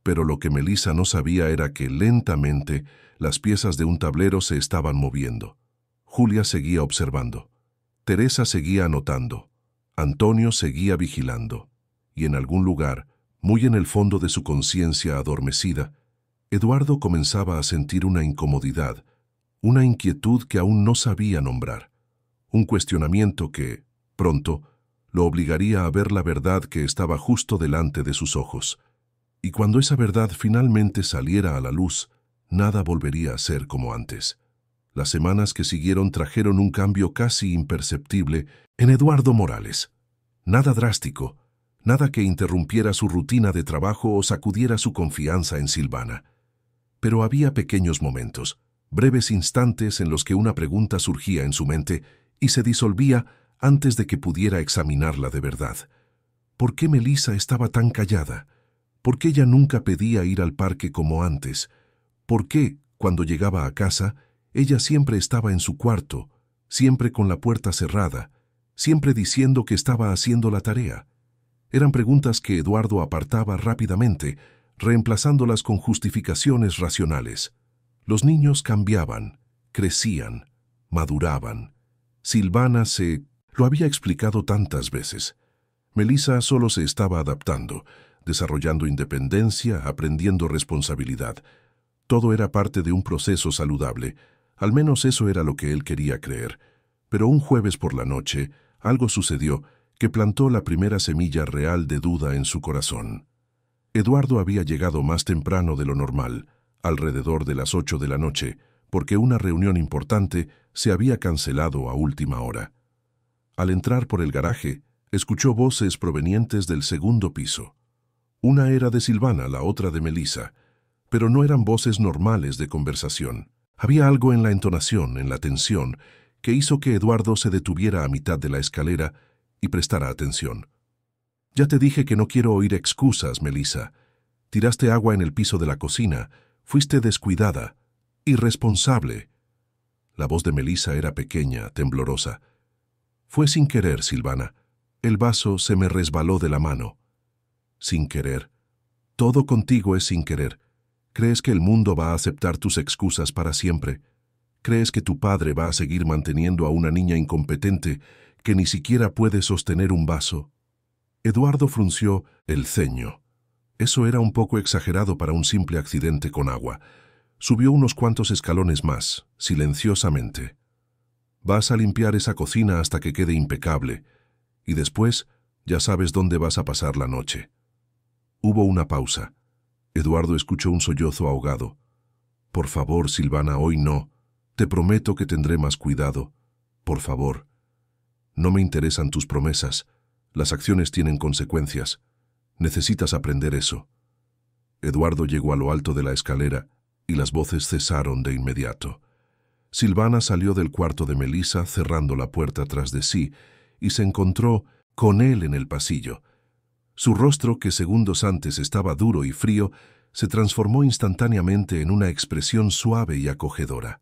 Pero lo que Melissa no sabía era que lentamente las piezas de un tablero se estaban moviendo. Julia seguía observando. Teresa seguía anotando. Antonio seguía vigilando. Y en algún lugar, muy en el fondo de su conciencia adormecida, Eduardo comenzaba a sentir una incomodidad, una inquietud que aún no sabía nombrar, un cuestionamiento que, pronto, lo obligaría a ver la verdad que estaba justo delante de sus ojos. Y cuando esa verdad finalmente saliera a la luz, nada volvería a ser como antes. Las semanas que siguieron trajeron un cambio casi imperceptible en Eduardo Morales. Nada drástico, nada que interrumpiera su rutina de trabajo o sacudiera su confianza en Silvana. Pero había pequeños momentos, breves instantes en los que una pregunta surgía en su mente y se disolvía antes de que pudiera examinarla de verdad. ¿Por qué Melissa estaba tan callada? ¿Por qué ella nunca pedía ir al parque como antes? ¿Por qué, cuando llegaba a casa, ella siempre estaba en su cuarto, siempre con la puerta cerrada, siempre diciendo que estaba haciendo la tarea? Eran preguntas que Eduardo apartaba rápidamente, reemplazándolas con justificaciones racionales. Los niños cambiaban, crecían, maduraban. Silvana lo había explicado tantas veces. Melissa solo se estaba adaptando, desarrollando independencia, aprendiendo responsabilidad. Todo era parte de un proceso saludable. Al menos eso era lo que él quería creer. Pero un jueves por la noche, algo sucedió que plantó la primera semilla real de duda en su corazón. Eduardo había llegado más temprano de lo normal, alrededor de las 8 de la noche, porque una reunión importante se había cancelado a última hora. Al entrar por el garaje, escuchó voces provenientes del segundo piso. Una era de Silvana, la otra de Melissa, pero no eran voces normales de conversación. Había algo en la entonación, en la tensión, que hizo que Eduardo se detuviera a mitad de la escalera y prestara atención. «Ya te dije que no quiero oír excusas, Melissa. Tiraste agua en el piso de la cocina. Fuiste descuidada, irresponsable». La voz de Melissa era pequeña, temblorosa. Fue sin querer, Silvana. El vaso se me resbaló de la mano. Sin querer. Todo contigo es sin querer. ¿Crees que el mundo va a aceptar tus excusas para siempre? ¿Crees que tu padre va a seguir manteniendo a una niña incompetente que ni siquiera puede sostener un vaso? Eduardo frunció el ceño. Eso era un poco exagerado para un simple accidente con agua. Subió unos cuantos escalones más, silenciosamente. Vas a limpiar esa cocina hasta que quede impecable, y después ya sabes dónde vas a pasar la noche. Hubo una pausa. Eduardo escuchó un sollozo ahogado. Por favor, Silvana, hoy no. Te prometo que tendré más cuidado. Por favor. No me interesan tus promesas. Las acciones tienen consecuencias. Necesitas aprender eso. Eduardo llegó a lo alto de la escalera y las voces cesaron de inmediato. Silvana salió del cuarto de Melissa cerrando la puerta tras de sí y se encontró con él en el pasillo. Su rostro, que segundos antes estaba duro y frío, se transformó instantáneamente en una expresión suave y acogedora.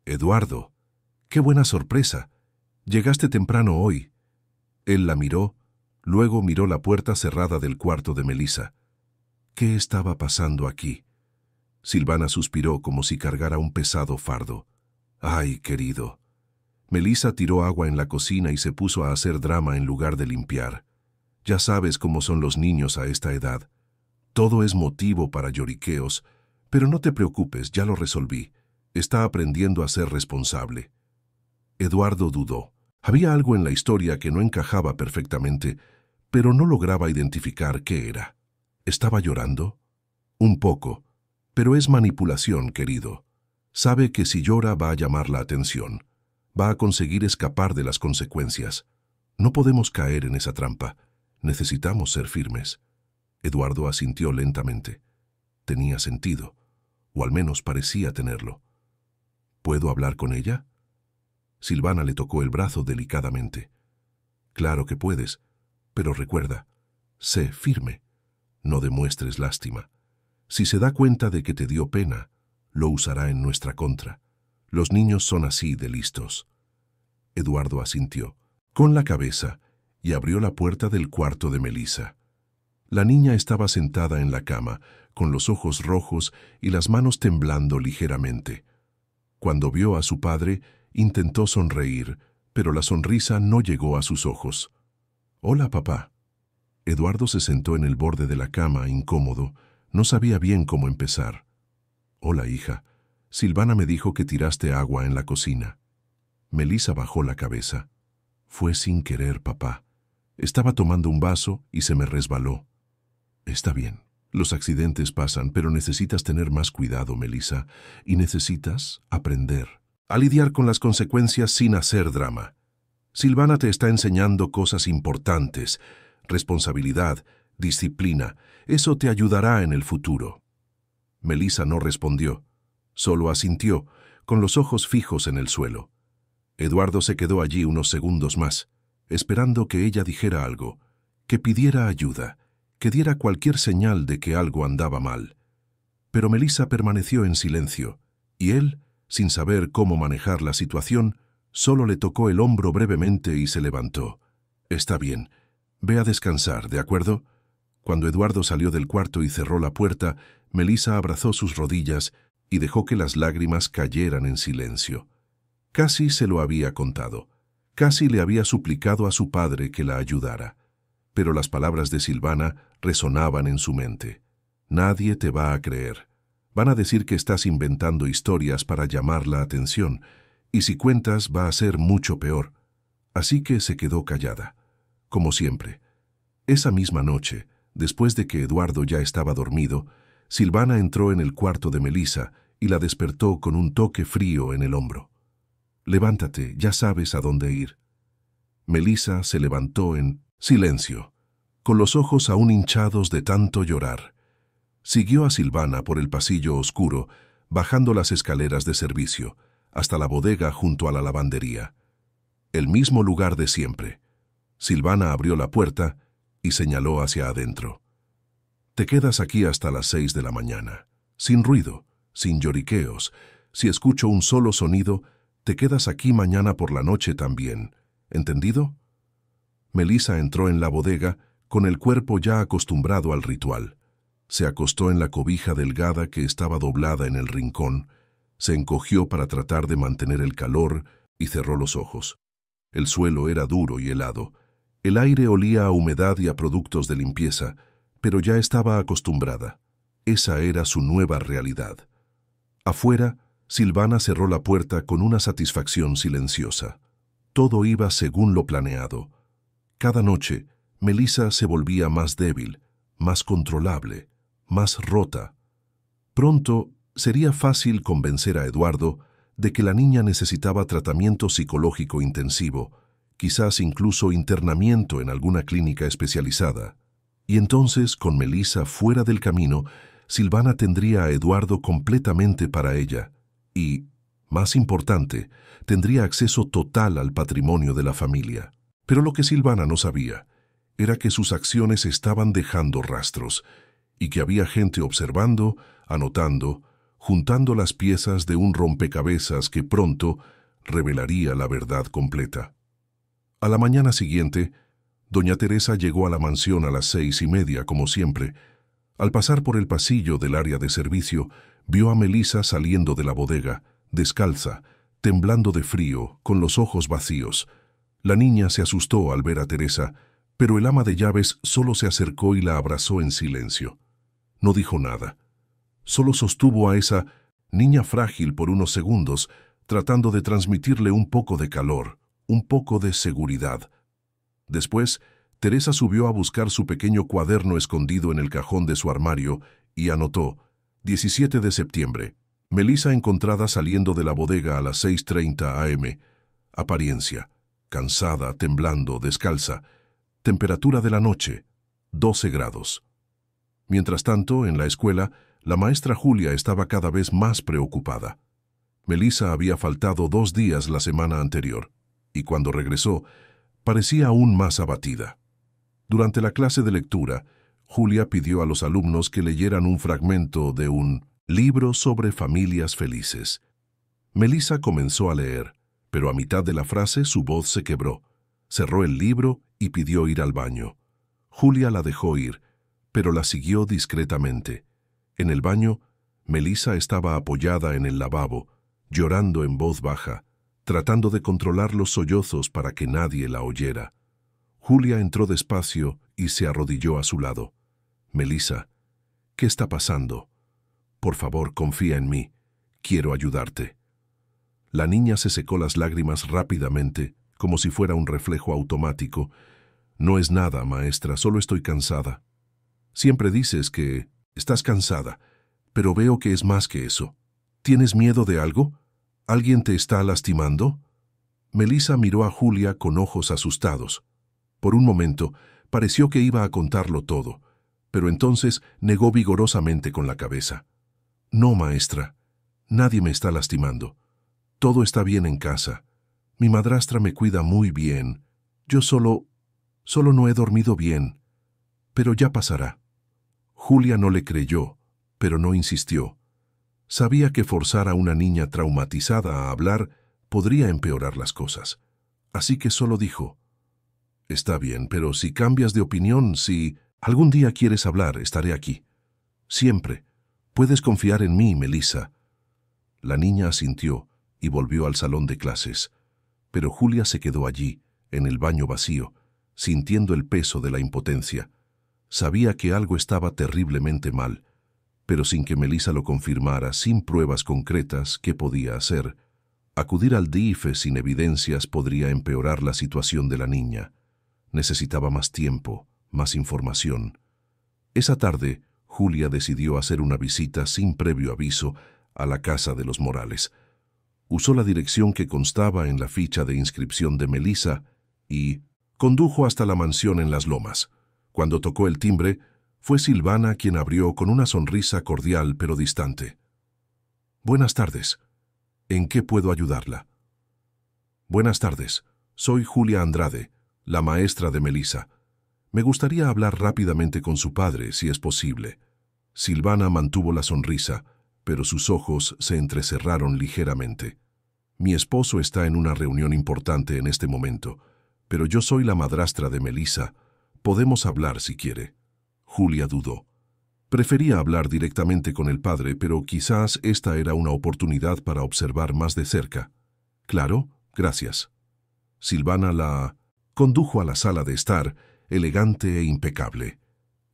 «Eduardo, qué buena sorpresa. Llegaste temprano hoy». Él la miró, luego miró la puerta cerrada del cuarto de Melissa. ¿Qué estaba pasando aquí? Silvana suspiró como si cargara un pesado fardo. «Ay, querido». Melissa tiró agua en la cocina y se puso a hacer drama en lugar de limpiar. Ya sabes cómo son los niños a esta edad. Todo es motivo para lloriqueos, pero no te preocupes, ya lo resolví. Está aprendiendo a ser responsable. Eduardo dudó. Había algo en la historia que no encajaba perfectamente, pero no lograba identificar qué era. ¿Estaba llorando? Un poco, pero es manipulación, querido. Sabe que si llora va a llamar la atención. Va a conseguir escapar de las consecuencias. No podemos caer en esa trampa. Necesitamos ser firmes. Eduardo asintió lentamente. Tenía sentido, o al menos parecía tenerlo. ¿Puedo hablar con ella? Silvana le tocó el brazo delicadamente. Claro que puedes, pero recuerda, sé firme. No demuestres lástima. Si se da cuenta de que te dio pena, lo usará en nuestra contra. Los niños son así de listos. Eduardo asintió, con la cabeza, y abrió la puerta del cuarto de Melissa. La niña estaba sentada en la cama, con los ojos rojos y las manos temblando ligeramente. Cuando vio a su padre, intentó sonreír, pero la sonrisa no llegó a sus ojos. «Hola, papá». Eduardo se sentó en el borde de la cama, incómodo. No sabía bien cómo empezar. «Hola, hija. Silvana me dijo que tiraste agua en la cocina». Melissa bajó la cabeza. «Fue sin querer, papá. Estaba tomando un vaso y se me resbaló». «Está bien. Los accidentes pasan, pero necesitas tener más cuidado, Melissa, y necesitas aprender a lidiar con las consecuencias sin hacer drama. Silvana te está enseñando cosas importantes, responsabilidad, disciplina. Eso te ayudará en el futuro». Melissa no respondió, solo asintió, con los ojos fijos en el suelo. Eduardo se quedó allí unos segundos más, esperando que ella dijera algo, que pidiera ayuda, que diera cualquier señal de que algo andaba mal. Pero Melissa permaneció en silencio, y él, sin saber cómo manejar la situación, solo le tocó el hombro brevemente y se levantó. «Está bien. Ve a descansar, ¿de acuerdo?» Cuando Eduardo salió del cuarto y cerró la puerta, Melissa abrazó sus rodillas y dejó que las lágrimas cayeran en silencio. Casi se lo había contado. Casi le había suplicado a su padre que la ayudara. Pero las palabras de Silvana resonaban en su mente. «Nadie te va a creer. Van a decir que estás inventando historias para llamar la atención, y si cuentas va a ser mucho peor». Así que se quedó callada, como siempre. Esa misma noche, después de que Eduardo ya estaba dormido, Silvana entró en el cuarto de Melissa y la despertó con un toque frío en el hombro. «Levántate, ya sabes a dónde ir». Melissa se levantó en silencio, con los ojos aún hinchados de tanto llorar. Siguió a Silvana por el pasillo oscuro, bajando las escaleras de servicio, hasta la bodega junto a la lavandería. El mismo lugar de siempre. Silvana abrió la puerta y señaló hacia adentro. «Te quedas aquí hasta las 6 de la mañana, sin ruido, sin lloriqueos. Si escucho un solo sonido, te quedas aquí mañana por la noche también. ¿Entendido? Melissa entró en la bodega con el cuerpo ya acostumbrado al ritual. Se acostó en la cobija delgada que estaba doblada en el rincón, se encogió para tratar de mantener el calor y cerró los ojos. El suelo era duro y helado. El aire olía a humedad y a productos de limpieza, pero ya estaba acostumbrada. Esa era su nueva realidad. Afuera, Silvana cerró la puerta con una satisfacción silenciosa. Todo iba según lo planeado. Cada noche, Melissa se volvía más débil, más controlable, más rota. Pronto sería fácil convencer a Eduardo de que la niña necesitaba tratamiento psicológico intensivo, quizás incluso internamiento en alguna clínica especializada. Y entonces, con Melissa fuera del camino, Silvana tendría a Eduardo completamente para ella y, más importante, tendría acceso total al patrimonio de la familia. Pero lo que Silvana no sabía era que sus acciones estaban dejando rastros y que había gente observando, anotando, juntando las piezas de un rompecabezas que pronto revelaría la verdad completa. A la mañana siguiente, doña Teresa llegó a la mansión a las 6:30, como siempre. Al pasar por el pasillo del área de servicio, vio a Melissa saliendo de la bodega, descalza, temblando de frío, con los ojos vacíos. La niña se asustó al ver a Teresa, pero el ama de llaves solo se acercó y la abrazó en silencio. No dijo nada. Solo sostuvo a esa niña frágil por unos segundos, tratando de transmitirle un poco de calor, un poco de seguridad. Después, Teresa subió a buscar su pequeño cuaderno escondido en el cajón de su armario y anotó: 17 de septiembre. Melissa encontrada saliendo de la bodega a las 6:30 am. Apariencia: cansada, temblando, descalza. Temperatura de la noche: 12 grados. Mientras tanto, en la escuela, la maestra Julia estaba cada vez más preocupada. Melissa había faltado 2 días la semana anterior, y cuando regresó, parecía aún más abatida. Durante la clase de lectura, Julia pidió a los alumnos que leyeran un fragmento de un libro sobre familias felices. Melissa comenzó a leer, pero a mitad de la frase su voz se quebró. Cerró el libro y pidió ir al baño. Julia la dejó ir, pero la siguió discretamente. En el baño, Melissa estaba apoyada en el lavabo, llorando en voz baja, tratando de controlar los sollozos para que nadie la oyera. Julia entró despacio y se arrodilló a su lado. «Melissa, ¿qué está pasando? Por favor, confía en mí. Quiero ayudarte». La niña se secó las lágrimas rápidamente, como si fuera un reflejo automático. «No es nada, maestra, solo estoy cansada». «Siempre dices que estás cansada, pero veo que es más que eso. ¿Tienes miedo de algo? ¿Alguien te está lastimando?» Melissa miró a Julia con ojos asustados. Por un momento, pareció que iba a contarlo todo, pero entonces negó vigorosamente con la cabeza. «No, maestra, nadie me está lastimando. Todo está bien en casa. Mi madrastra me cuida muy bien. Yo solo no he dormido bien. Pero ya pasará». Julia no le creyó, pero no insistió. Sabía que forzar a una niña traumatizada a hablar podría empeorar las cosas. Así que solo dijo: «Está bien, pero si cambias de opinión, si algún día quieres hablar, estaré aquí. Siempre. Puedes confiar en mí, Melissa». La niña asintió y volvió al salón de clases. Pero Julia se quedó allí, en el baño vacío, sintiendo el peso de la impotencia. Sabía que algo estaba terriblemente mal, pero sin que Melissa lo confirmara, sin pruebas concretas, ¿qué podía hacer? Acudir al DIF sin evidencias podría empeorar la situación de la niña. Necesitaba más tiempo, más información. Esa tarde, Julia decidió hacer una visita sin previo aviso a la casa de los Morales. Usó la dirección que constaba en la ficha de inscripción de Melissa y condujo hasta la mansión en Las Lomas. Cuando tocó el timbre, fue Silvana quien abrió con una sonrisa cordial pero distante. «Buenas tardes. ¿En qué puedo ayudarla?» «Buenas tardes. Soy Julia Andrade, la maestra de Melissa. Me gustaría hablar rápidamente con su padre, si es posible». Silvana mantuvo la sonrisa, pero sus ojos se entrecerraron ligeramente. «Mi esposo está en una reunión importante en este momento. Pero yo soy la madrastra de Melissa. Podemos hablar si quiere. Julia dudó. Prefería hablar directamente con el padre, pero quizás esta era una oportunidad para observar más de cerca. Claro, gracias. Silvana la condujo a la sala de estar, elegante e impecable.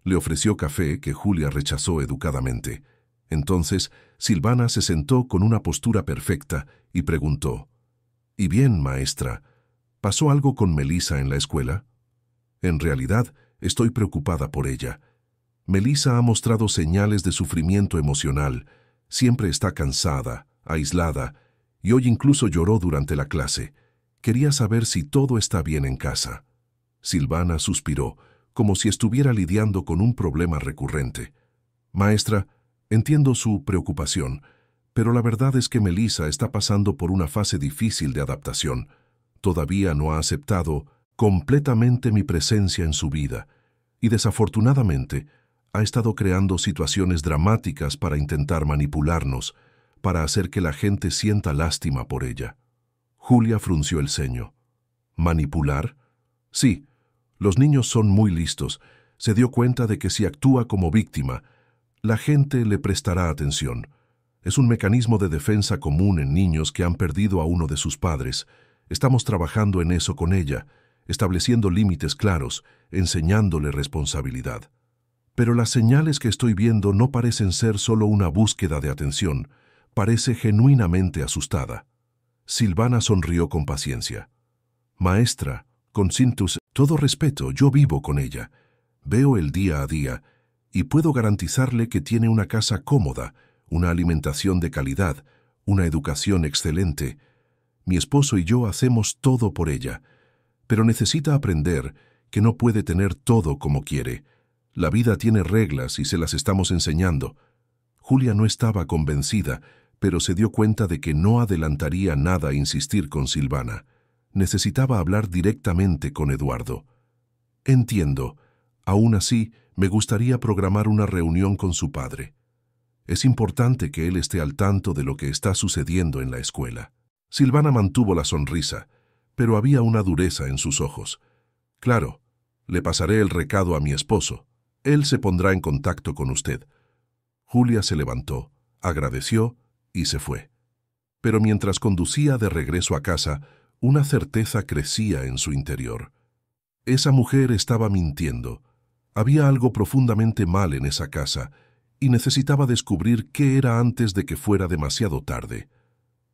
Le ofreció café que Julia rechazó educadamente. Entonces, Silvana se sentó con una postura perfecta y preguntó: «¿Y bien, maestra, pasó algo con Melissa en la escuela?» «En realidad, estoy preocupada por ella. Melissa ha mostrado señales de sufrimiento emocional. Siempre está cansada, aislada, y hoy incluso lloró durante la clase. Quería saber si todo está bien en casa». Silvana suspiró, como si estuviera lidiando con un problema recurrente. «Maestra, entiendo su preocupación, pero la verdad es que Melissa está pasando por una fase difícil de adaptación. Todavía no ha aceptado completamente mi presencia en su vida, y desafortunadamente ha estado creando situaciones dramáticas para intentar manipularnos, para hacer que la gente sienta lástima por ella». Julia frunció el ceño. ¿Manipular? Sí, los niños son muy listos. Se dio cuenta de que si actúa como víctima, la gente le prestará atención. Es un mecanismo de defensa común en niños que han perdido a uno de sus padres. Estamos trabajando en eso con ella, estableciendo límites claros, enseñándole responsabilidad. Pero las señales que estoy viendo no parecen ser solo una búsqueda de atención. Parece genuinamente asustada. Silvana sonrió con paciencia. «Maestra, con todo respeto, yo vivo con ella. Veo el día a día y puedo garantizarle que tiene una casa cómoda, una alimentación de calidad, una educación excelente. Mi esposo y yo hacemos todo por ella, pero necesita aprender que no puede tener todo como quiere. La vida tiene reglas y se las estamos enseñando». Julia no estaba convencida, pero se dio cuenta de que no adelantaría nada a insistir con Silvana. Necesitaba hablar directamente con Eduardo. «Entiendo. Aún así, me gustaría programar una reunión con su padre. Es importante que él esté al tanto de lo que está sucediendo en la escuela». Silvana mantuvo la sonrisa, pero había una dureza en sus ojos. «Claro, le pasaré el recado a mi esposo. Él se pondrá en contacto con usted». Julia se levantó, agradeció y se fue. Pero mientras conducía de regreso a casa, una certeza crecía en su interior. Esa mujer estaba mintiendo. Había algo profundamente mal en esa casa, y necesitaba descubrir qué era antes de que fuera demasiado tarde.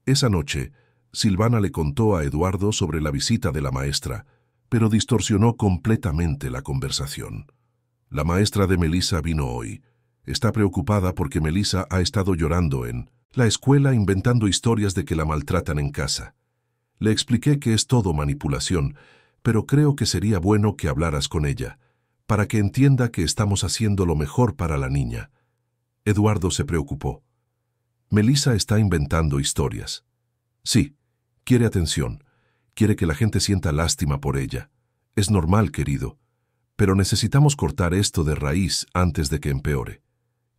Esa noche, Silvana le contó a Eduardo sobre la visita de la maestra, pero distorsionó completamente la conversación. «La maestra de Melissa vino hoy. Está preocupada porque Melissa ha estado llorando en la escuela inventando historias de que la maltratan en casa. Le expliqué que es todo manipulación, pero creo que sería bueno que hablaras con ella, para que entienda que estamos haciendo lo mejor para la niña». Eduardo se preocupó. «Melissa está inventando historias». «Sí, quiere atención. Quiere que la gente sienta lástima por ella. Es normal, querido. Pero necesitamos cortar esto de raíz antes de que empeore.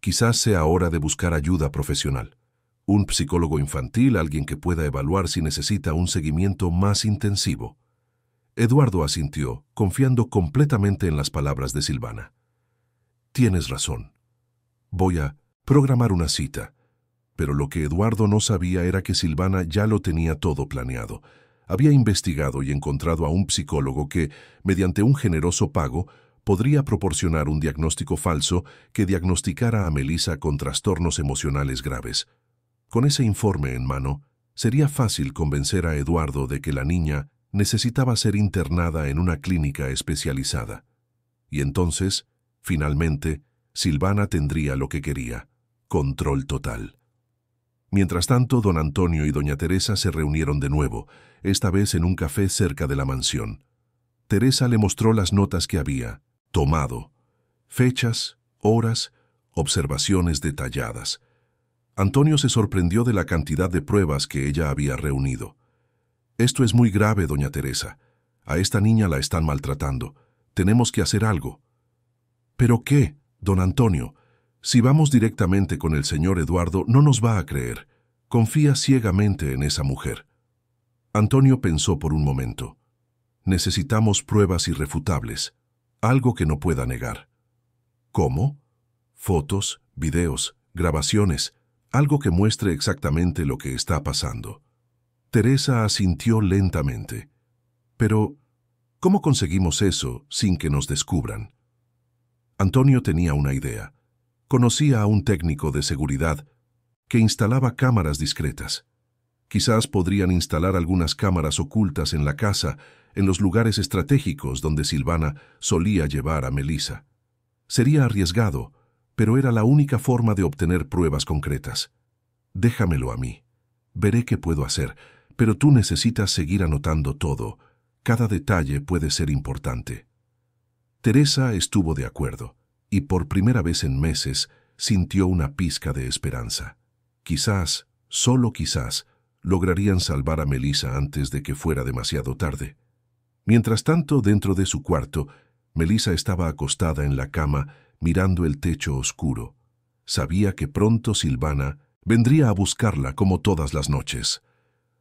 Quizás sea hora de buscar ayuda profesional. Un psicólogo infantil, alguien que pueda evaluar si necesita un seguimiento más intensivo». Eduardo asintió, confiando completamente en las palabras de Silvana. «Tienes razón. Voy a programar una cita». Pero lo que Eduardo no sabía era que Silvana ya lo tenía todo planeado. Había investigado y encontrado a un psicólogo que, mediante un generoso pago, podría proporcionar un diagnóstico falso que diagnosticara a Melissa con trastornos emocionales graves. Con ese informe en mano, sería fácil convencer a Eduardo de que la niña necesitaba ser internada en una clínica especializada. Y entonces, finalmente, Silvana tendría lo que quería: control total. Mientras tanto, don Antonio y doña Teresa se reunieron de nuevo, esta vez en un café cerca de la mansión. Teresa le mostró las notas que había tomado: fechas, horas, observaciones detalladas. Antonio se sorprendió de la cantidad de pruebas que ella había reunido. «Esto es muy grave, doña Teresa. A esta niña la están maltratando. Tenemos que hacer algo». «¿Pero qué, don Antonio? Si vamos directamente con el señor Eduardo, no nos va a creer. Confía ciegamente en esa mujer». Antonio pensó por un momento. Necesitamos pruebas irrefutables, algo que no pueda negar. ¿Cómo? Fotos, videos, grabaciones, algo que muestre exactamente lo que está pasando. Teresa asintió lentamente. Pero, ¿cómo conseguimos eso sin que nos descubran? Antonio tenía una idea. Conocía a un técnico de seguridad que instalaba cámaras discretas. Quizás podrían instalar algunas cámaras ocultas en la casa, en los lugares estratégicos donde Silvana solía llevar a Melissa. Sería arriesgado, pero era la única forma de obtener pruebas concretas. Déjamelo a mí. Veré qué puedo hacer, pero tú necesitas seguir anotando todo. Cada detalle puede ser importante. Teresa estuvo de acuerdo, y por primera vez en meses sintió una pizca de esperanza. Quizás, solo quizás, lograrían salvar a Melissa antes de que fuera demasiado tarde. Mientras tanto, dentro de su cuarto, Melissa estaba acostada en la cama, mirando el techo oscuro. Sabía que pronto Silvana vendría a buscarla como todas las noches.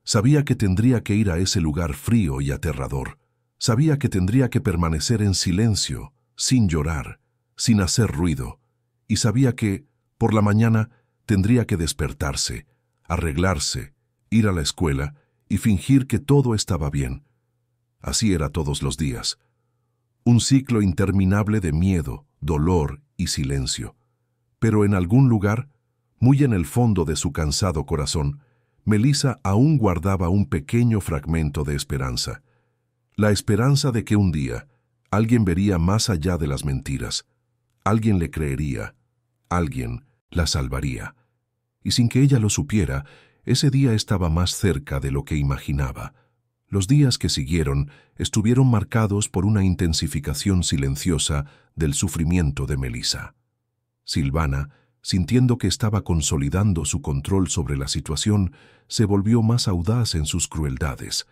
Sabía que tendría que ir a ese lugar frío y aterrador. Sabía que tendría que permanecer en silencio, sin llorar, sin hacer ruido. Y sabía que, por la mañana, tendría que despertarse, arreglarse, ir a la escuela y fingir que todo estaba bien. Así era todos los días. Un ciclo interminable de miedo, dolor y silencio. Pero en algún lugar, muy en el fondo de su cansado corazón, Melissa aún guardaba un pequeño fragmento de esperanza. La esperanza de que un día alguien vería más allá de las mentiras. Alguien le creería. Alguien la salvaría. Y sin que ella lo supiera, ese día estaba más cerca de lo que imaginaba. Los días que siguieron estuvieron marcados por una intensificación silenciosa del sufrimiento de Melissa. Silvana, sintiendo que estaba consolidando su control sobre la situación, se volvió más audaz en sus crueldades.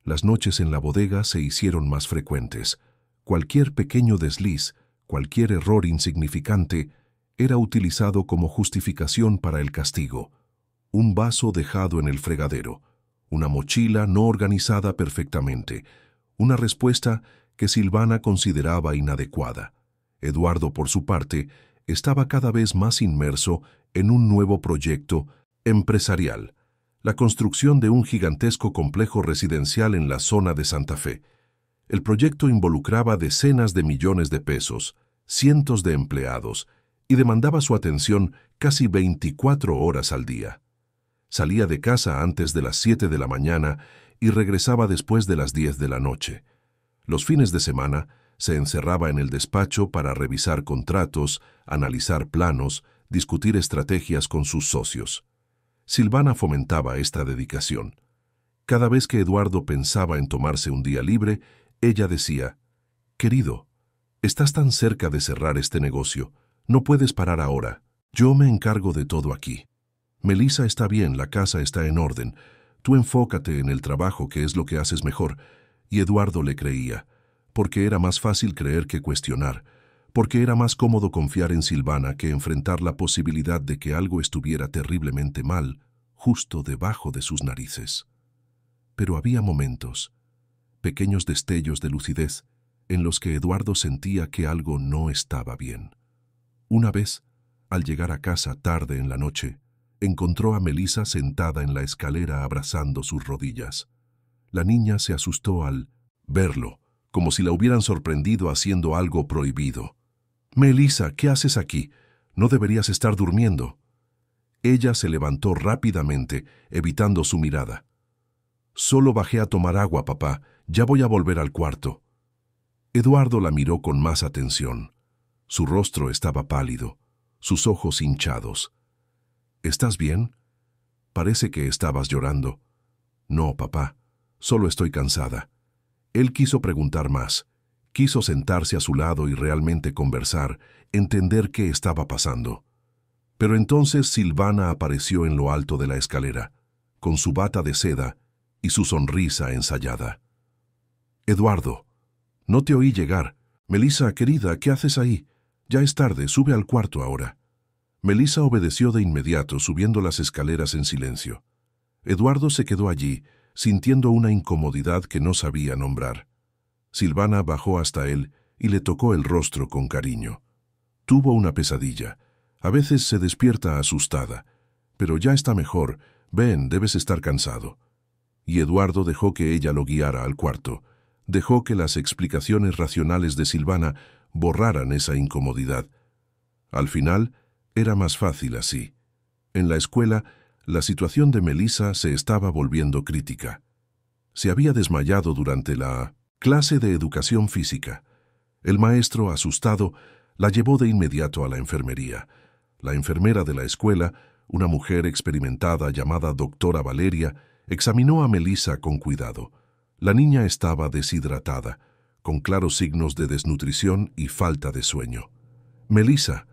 Las noches en la bodega se hicieron más frecuentes. Cualquier pequeño desliz, cualquier error insignificante, era utilizado como justificación para el castigo. Un vaso dejado en el fregadero, una mochila no organizada perfectamente, una respuesta que Silvana consideraba inadecuada. Eduardo, por su parte, estaba cada vez más inmerso en un nuevo proyecto empresarial, la construcción de un gigantesco complejo residencial en la zona de Santa Fe. El proyecto involucraba decenas de millones de pesos, cientos de empleados, y demandaba su atención casi 24 horas al día. Salía de casa antes de las 7 de la mañana y regresaba después de las 10 de la noche. Los fines de semana se encerraba en el despacho para revisar contratos, analizar planos, discutir estrategias con sus socios. Silvana fomentaba esta dedicación. Cada vez que Eduardo pensaba en tomarse un día libre, ella decía: «Querido, estás tan cerca de cerrar este negocio. No puedes parar ahora. Yo me encargo de todo aquí. Melissa está bien, la casa está en orden. Tú enfócate en el trabajo, que es lo que haces mejor». Y Eduardo le creía, porque era más fácil creer que cuestionar, porque era más cómodo confiar en Silvana que enfrentar la posibilidad de que algo estuviera terriblemente mal, justo debajo de sus narices. Pero había momentos, pequeños destellos de lucidez, en los que Eduardo sentía que algo no estaba bien. Una vez, al llegar a casa tarde en la noche, encontró a Melissa sentada en la escalera abrazando sus rodillas. La niña se asustó al verlo, como si la hubieran sorprendido haciendo algo prohibido. «Melissa, ¿qué haces aquí? No deberías estar durmiendo». Ella se levantó rápidamente, evitando su mirada. «Solo bajé a tomar agua, papá. Ya voy a volver al cuarto». Eduardo la miró con más atención. Su rostro estaba pálido, sus ojos hinchados. «¿Estás bien? Parece que estabas llorando». «No, papá, solo estoy cansada». Él quiso preguntar más, quiso sentarse a su lado y realmente conversar, entender qué estaba pasando. Pero entonces Silvana apareció en lo alto de la escalera, con su bata de seda y su sonrisa ensayada. «Eduardo, no te oí llegar. Melissa, querida, ¿qué haces ahí? Ya es tarde, sube al cuarto ahora». Melissa obedeció de inmediato, subiendo las escaleras en silencio. Eduardo se quedó allí, sintiendo una incomodidad que no sabía nombrar. Silvana bajó hasta él y le tocó el rostro con cariño. Tuvo una pesadilla. A veces se despierta asustada. Pero ya está mejor. Ven, debes estar cansado. Y Eduardo dejó que ella lo guiara al cuarto. Dejó que las explicaciones racionales de Silvana borraran esa incomodidad. Al final, era más fácil así. En la escuela, la situación de Melissa se estaba volviendo crítica. Se había desmayado durante la clase de educación física. El maestro, asustado, la llevó de inmediato a la enfermería. La enfermera de la escuela, una mujer experimentada llamada doctora Valeria, examinó a Melissa con cuidado. La niña estaba deshidratada, con claros signos de desnutrición y falta de sueño. «Melissa,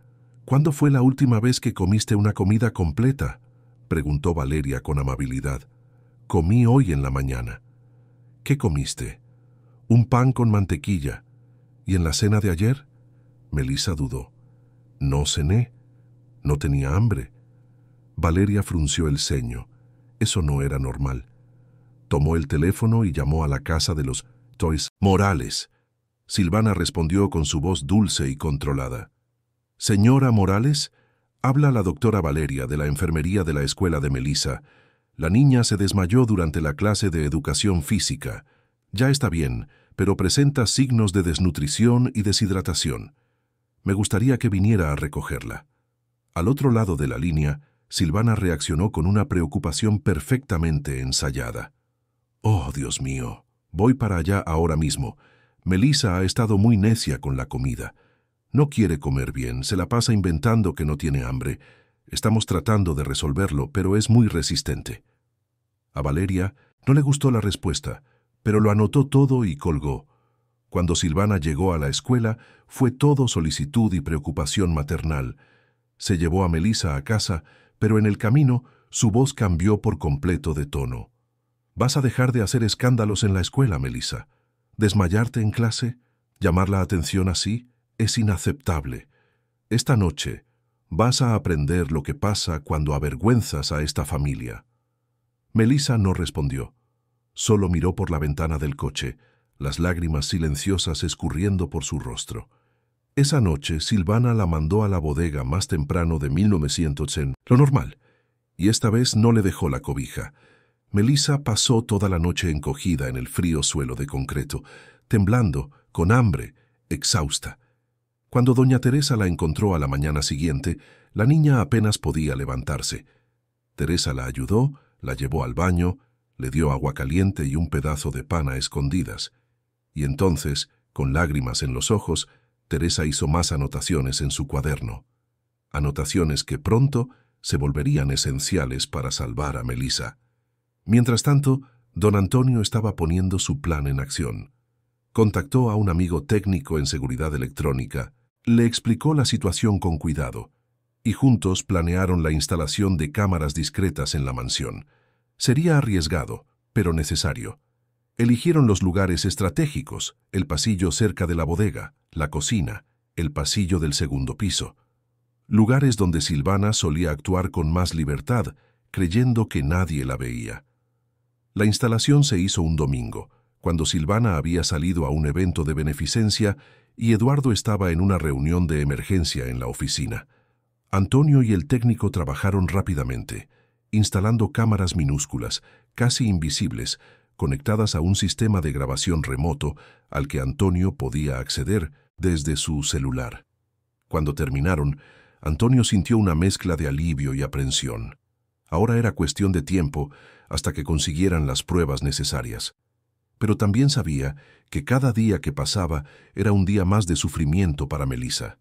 ¿cuándo fue la última vez que comiste una comida completa?», preguntó Valeria con amabilidad. «Comí hoy en la mañana». «¿Qué comiste?». «Un pan con mantequilla». «¿Y en la cena de ayer?». Melissa dudó. «No cené. No tenía hambre». Valeria frunció el ceño. Eso no era normal. Tomó el teléfono y llamó a la casa de los Toys Morales. Silvana respondió con su voz dulce y controlada. «Señora Morales, habla la doctora Valeria de la enfermería de la escuela de Melissa. La niña se desmayó durante la clase de educación física. Ya está bien, pero presenta signos de desnutrición y deshidratación. Me gustaría que viniera a recogerla». Al otro lado de la línea, Silvana reaccionó con una preocupación perfectamente ensayada. «Oh, Dios mío, voy para allá ahora mismo. Melissa ha estado muy necia con la comida. No quiere comer bien, se la pasa inventando que no tiene hambre. Estamos tratando de resolverlo, pero es muy resistente». A Valeria no le gustó la respuesta, pero lo anotó todo y colgó. Cuando Silvana llegó a la escuela, fue todo solicitud y preocupación maternal. Se llevó a Melissa a casa, pero en el camino su voz cambió por completo de tono. «¿Vas a dejar de hacer escándalos en la escuela, Melissa? ¿Desmayarte en clase? ¿Llamar la atención así? Es inaceptable. Esta noche vas a aprender lo que pasa cuando avergüenzas a esta familia». Melissa no respondió. Solo miró por la ventana del coche, las lágrimas silenciosas escurriendo por su rostro. Esa noche, Silvana la mandó a la bodega más temprano de 1900, lo normal, y esta vez no le dejó la cobija. Melissa pasó toda la noche encogida en el frío suelo de concreto, temblando, con hambre, exhausta. Cuando doña Teresa la encontró a la mañana siguiente, la niña apenas podía levantarse. Teresa la ayudó, la llevó al baño, le dio agua caliente y un pedazo de pan a escondidas. Y entonces, con lágrimas en los ojos, Teresa hizo más anotaciones en su cuaderno. Anotaciones que pronto se volverían esenciales para salvar a Melissa. Mientras tanto, don Antonio estaba poniendo su plan en acción. Contactó a un amigo técnico en seguridad electrónica, le explicó la situación con cuidado, y juntos planearon la instalación de cámaras discretas en la mansión. Sería arriesgado, pero necesario. Eligieron los lugares estratégicos, el pasillo cerca de la bodega, la cocina, el pasillo del segundo piso. Lugares donde Silvana solía actuar con más libertad, creyendo que nadie la veía. La instalación se hizo un domingo, cuando Silvana había salido a un evento de beneficencia y Eduardo estaba en una reunión de emergencia en la oficina. Antonio y el técnico trabajaron rápidamente, instalando cámaras minúsculas, casi invisibles, conectadas a un sistema de grabación remoto al que Antonio podía acceder desde su celular. Cuando terminaron, Antonio sintió una mezcla de alivio y aprensión. Ahora era cuestión de tiempo hasta que consiguieran las pruebas necesarias. Pero también sabía que cada día que pasaba era un día más de sufrimiento para Melissa.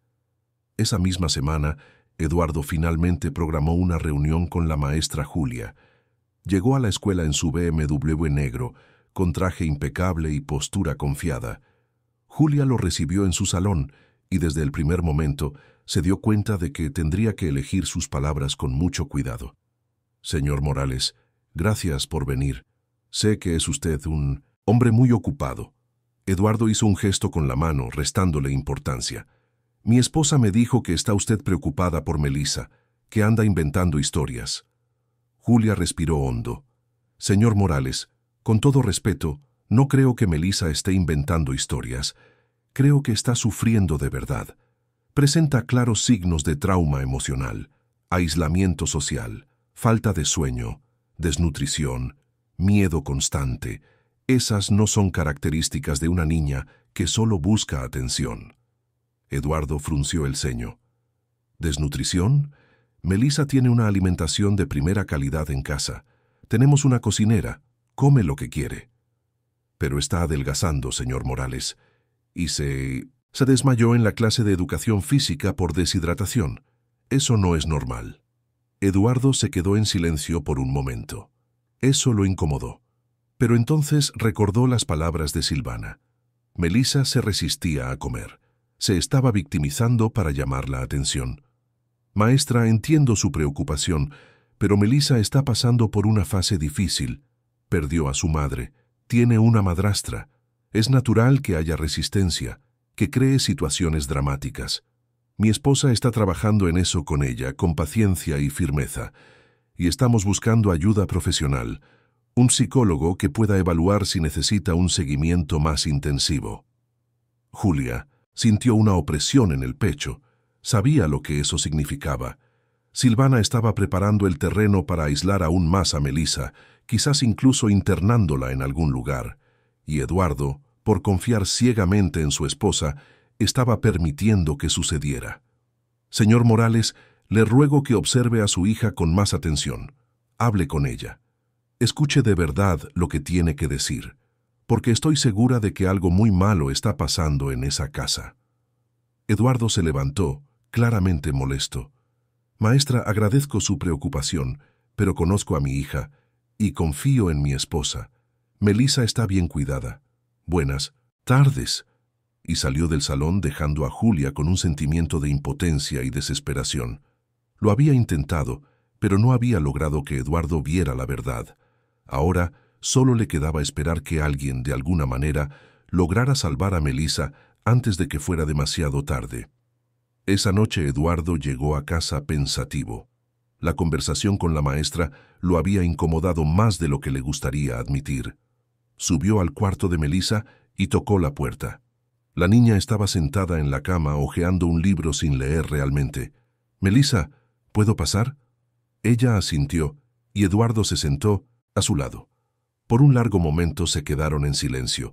Esa misma semana, Eduardo finalmente programó una reunión con la maestra Julia. Llegó a la escuela en su BMW negro, con traje impecable y postura confiada. Julia lo recibió en su salón y desde el primer momento se dio cuenta de que tendría que elegir sus palabras con mucho cuidado. «Señor Morales, gracias por venir. Sé que es usted un hombre muy ocupado». Eduardo hizo un gesto con la mano, restándole importancia. «Mi esposa me dijo que está usted preocupada por Melissa, que anda inventando historias». Julia respiró hondo. «Señor Morales, con todo respeto, No creo que Melissa esté inventando historias. Creo que está sufriendo de verdad. Presenta claros signos de trauma emocional, aislamiento social, falta de sueño, desnutrición, miedo constante. Esas no son características de una niña que solo busca atención. Eduardo frunció el ceño. ¿Desnutrición? Melissa tiene una alimentación de primera calidad en casa. Tenemos una cocinera. Come lo que quiere. Pero está adelgazando, señor Morales. Y se desmayó en la clase de educación física por deshidratación. Eso no es normal. Eduardo se quedó en silencio por un momento. Eso lo incomodó. Pero entonces recordó las palabras de Silvana. Melissa se resistía a comer. Se estaba victimizando para llamar la atención. Maestra, entiendo su preocupación, pero Melissa está pasando por una fase difícil. Perdió a su madre. Tiene una madrastra. Es natural que haya resistencia, que cree situaciones dramáticas. Mi esposa está trabajando en eso con ella, con paciencia y firmeza, y estamos buscando ayuda profesional, un psicólogo que pueda evaluar si necesita un seguimiento más intensivo. Julia sintió una opresión en el pecho. Sabía lo que eso significaba. Silvana estaba preparando el terreno para aislar aún más a Melissa, quizás incluso internándola en algún lugar. Y Eduardo, por confiar ciegamente en su esposa, estaba permitiendo que sucediera. Señor Morales, le ruego que observe a su hija con más atención. Hable con ella. Escuche de verdad lo que tiene que decir, porque estoy segura de que algo muy malo está pasando en esa casa. Eduardo se levantó, claramente molesto. Maestra, agradezco su preocupación, pero conozco a mi hija y confío en mi esposa. Melissa está bien cuidada. Buenas tardes. Y salió del salón dejando a Julia con un sentimiento de impotencia y desesperación. Lo había intentado, pero no había logrado que Eduardo viera la verdad. Ahora solo le quedaba esperar que alguien, de alguna manera, lograra salvar a Melissa antes de que fuera demasiado tarde. Esa noche Eduardo llegó a casa pensativo. La conversación con la maestra lo había incomodado más de lo que le gustaría admitir. Subió al cuarto de Melissa y tocó la puerta. La niña estaba sentada en la cama hojeando un libro sin leer realmente. «Melissa, ¿puedo pasar?» Ella asintió y Eduardo se sentó a su lado. Por un largo momento se quedaron en silencio.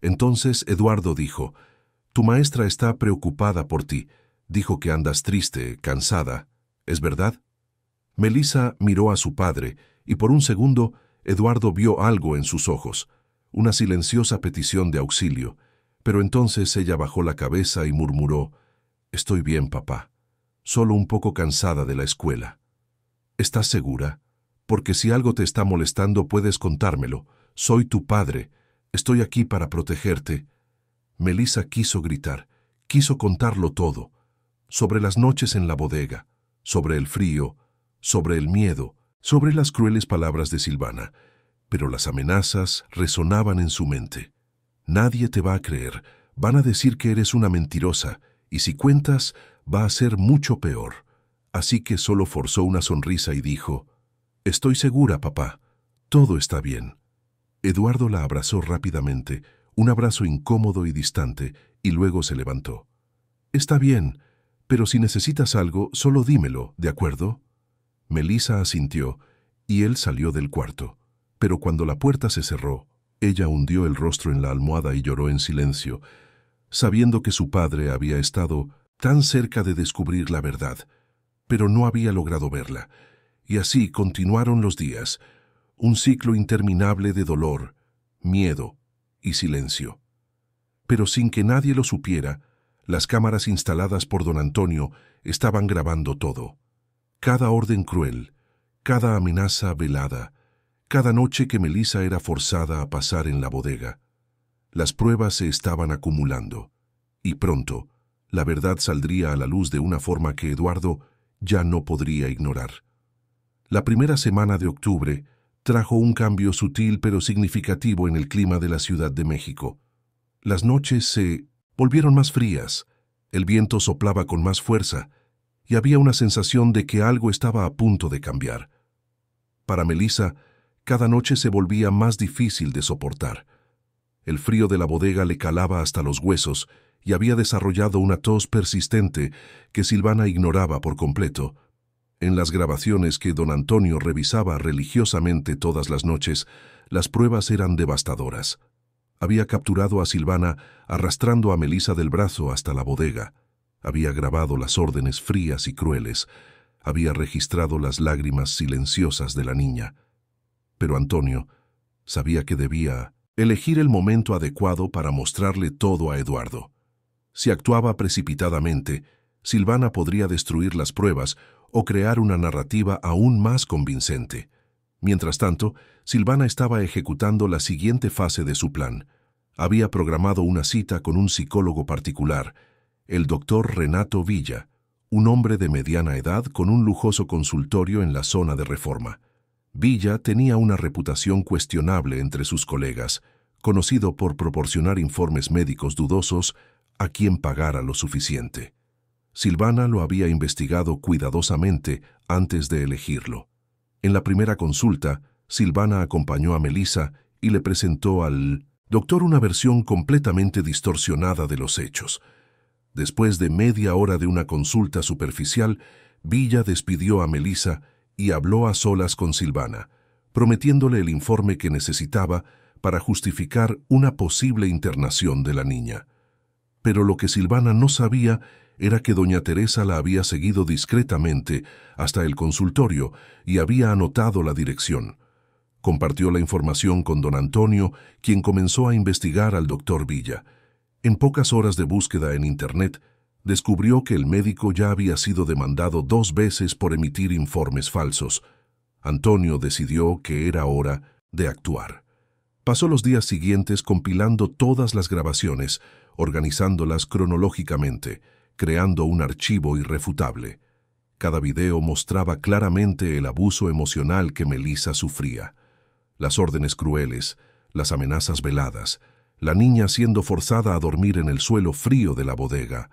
Entonces Eduardo dijo: «Tu maestra está preocupada por ti. Dijo que andas triste, cansada. ¿Es verdad?» Melissa miró a su padre y por un segundo Eduardo vio algo en sus ojos, una silenciosa petición de auxilio. Pero entonces ella bajó la cabeza y murmuró: «Estoy bien, papá. Solo un poco cansada de la escuela». «¿Estás segura? Porque si algo te está molestando puedes contármelo. Soy tu padre. Estoy aquí para protegerte». Melissa quiso gritar, quiso contarlo todo. Sobre las noches en la bodega, sobre el frío, sobre el miedo, sobre las crueles palabras de Silvana. Pero las amenazas resonaban en su mente. «Nadie te va a creer. Van a decir que eres una mentirosa, y si cuentas, va a ser mucho peor». Así que solo forzó una sonrisa y dijo: «Estoy segura, papá. Todo está bien». Eduardo la abrazó rápidamente, un abrazo incómodo y distante, y luego se levantó. «Está bien, pero si necesitas algo, solo dímelo, ¿de acuerdo?» Melissa asintió, y él salió del cuarto. Pero cuando la puerta se cerró, ella hundió el rostro en la almohada y lloró en silencio, sabiendo que su padre había estado tan cerca de descubrir la verdad, pero no había logrado verla. Y así continuaron los días, un ciclo interminable de dolor, miedo y silencio. Pero sin que nadie lo supiera, las cámaras instaladas por don Antonio estaban grabando todo. Cada orden cruel, cada amenaza velada, cada noche que Melissa era forzada a pasar en la bodega. Las pruebas se estaban acumulando, y pronto la verdad saldría a la luz de una forma que Eduardo ya no podría ignorar. La primera semana de octubre trajo un cambio sutil pero significativo en el clima de la Ciudad de México. Las noches se volvieron más frías, el viento soplaba con más fuerza, y había una sensación de que algo estaba a punto de cambiar. Para Melissa, cada noche se volvía más difícil de soportar. El frío de la bodega le calaba hasta los huesos y había desarrollado una tos persistente que Silvana ignoraba por completo. En las grabaciones que don Antonio revisaba religiosamente todas las noches, las pruebas eran devastadoras. Había capturado a Silvana arrastrando a Melissa del brazo hasta la bodega. Había grabado las órdenes frías y crueles. Había registrado las lágrimas silenciosas de la niña. Pero Antonio sabía que debía elegir el momento adecuado para mostrarle todo a Eduardo. Si actuaba precipitadamente, Silvana podría destruir las pruebas o crear una narrativa aún más convincente. Mientras tanto, Silvana estaba ejecutando la siguiente fase de su plan. Había programado una cita con un psicólogo particular, el doctor Renato Villa, un hombre de mediana edad con un lujoso consultorio en la zona de Reforma. Villa tenía una reputación cuestionable entre sus colegas, conocido por proporcionar informes médicos dudosos a quien pagara lo suficiente. Silvana lo había investigado cuidadosamente antes de elegirlo. En la primera consulta, Silvana acompañó a Melissa y le presentó al doctor una versión completamente distorsionada de los hechos. Después de media hora de una consulta superficial, Villa despidió a Melissa y habló a solas con Silvana, prometiéndole el informe que necesitaba para justificar una posible internación de la niña. Pero lo que Silvana no sabía era que doña Teresa la había seguido discretamente hasta el consultorio y había anotado la dirección. Compartió la información con don Antonio, quien comenzó a investigar al doctor Villa. En pocas horas de búsqueda en Internet, descubrió que el médico ya había sido demandado 2 veces por emitir informes falsos. Antonio decidió que era hora de actuar. Pasó los días siguientes compilando todas las grabaciones, organizándolas cronológicamente, creando un archivo irrefutable. Cada video mostraba claramente el abuso emocional que Melissa sufría. Las órdenes crueles, las amenazas veladas, la niña siendo forzada a dormir en el suelo frío de la bodega.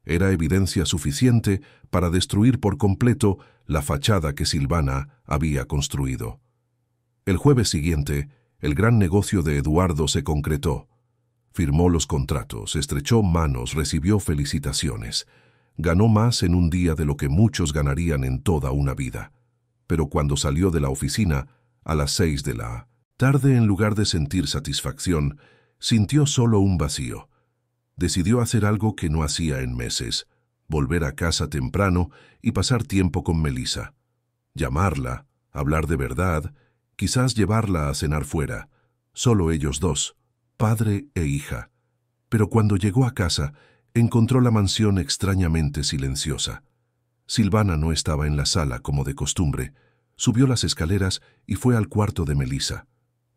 Era evidencia suficiente para destruir por completo la fachada que Silvana había construido. El jueves siguiente, el gran negocio de Eduardo se concretó. Firmó los contratos, estrechó manos, recibió felicitaciones. Ganó más en un día de lo que muchos ganarían en toda una vida. Pero cuando salió de la oficina, a las 6 de la tarde, en lugar de sentir satisfacción, sintió solo un vacío. Decidió hacer algo que no hacía en meses, volver a casa temprano y pasar tiempo con Melissa. Llamarla, hablar de verdad, quizás llevarla a cenar fuera, solo ellos dos, padre e hija. Pero cuando llegó a casa, encontró la mansión extrañamente silenciosa. Silvana no estaba en la sala como de costumbre. Subió las escaleras y fue al cuarto de Melissa.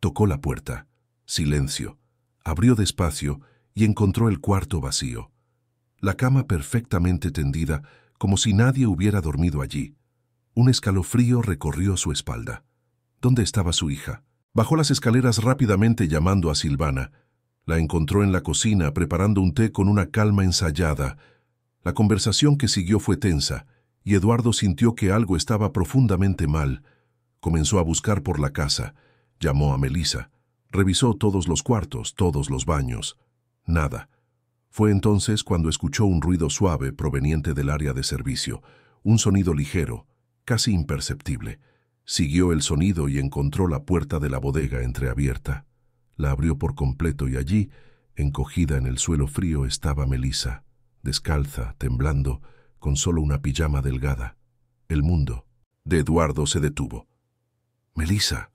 Tocó la puerta. Silencio. Abrió despacio y encontró el cuarto vacío. La cama perfectamente tendida, como si nadie hubiera dormido allí. Un escalofrío recorrió su espalda. ¿Dónde estaba su hija? Bajó las escaleras rápidamente llamando a Silvana. La encontró en la cocina preparando un té con una calma ensayada. La conversación que siguió fue tensa, y Eduardo sintió que algo estaba profundamente mal. Comenzó a buscar por la casa. Llamó a Melissa. Revisó todos los cuartos, todos los baños. Nada. Fue entonces cuando escuchó un ruido suave proveniente del área de servicio, un sonido ligero, casi imperceptible. Siguió el sonido y encontró la puerta de la bodega entreabierta. La abrió por completo y allí, encogida en el suelo frío, estaba Melissa, descalza, temblando, con solo una pijama delgada. El mundo de Eduardo se detuvo. «Melissa».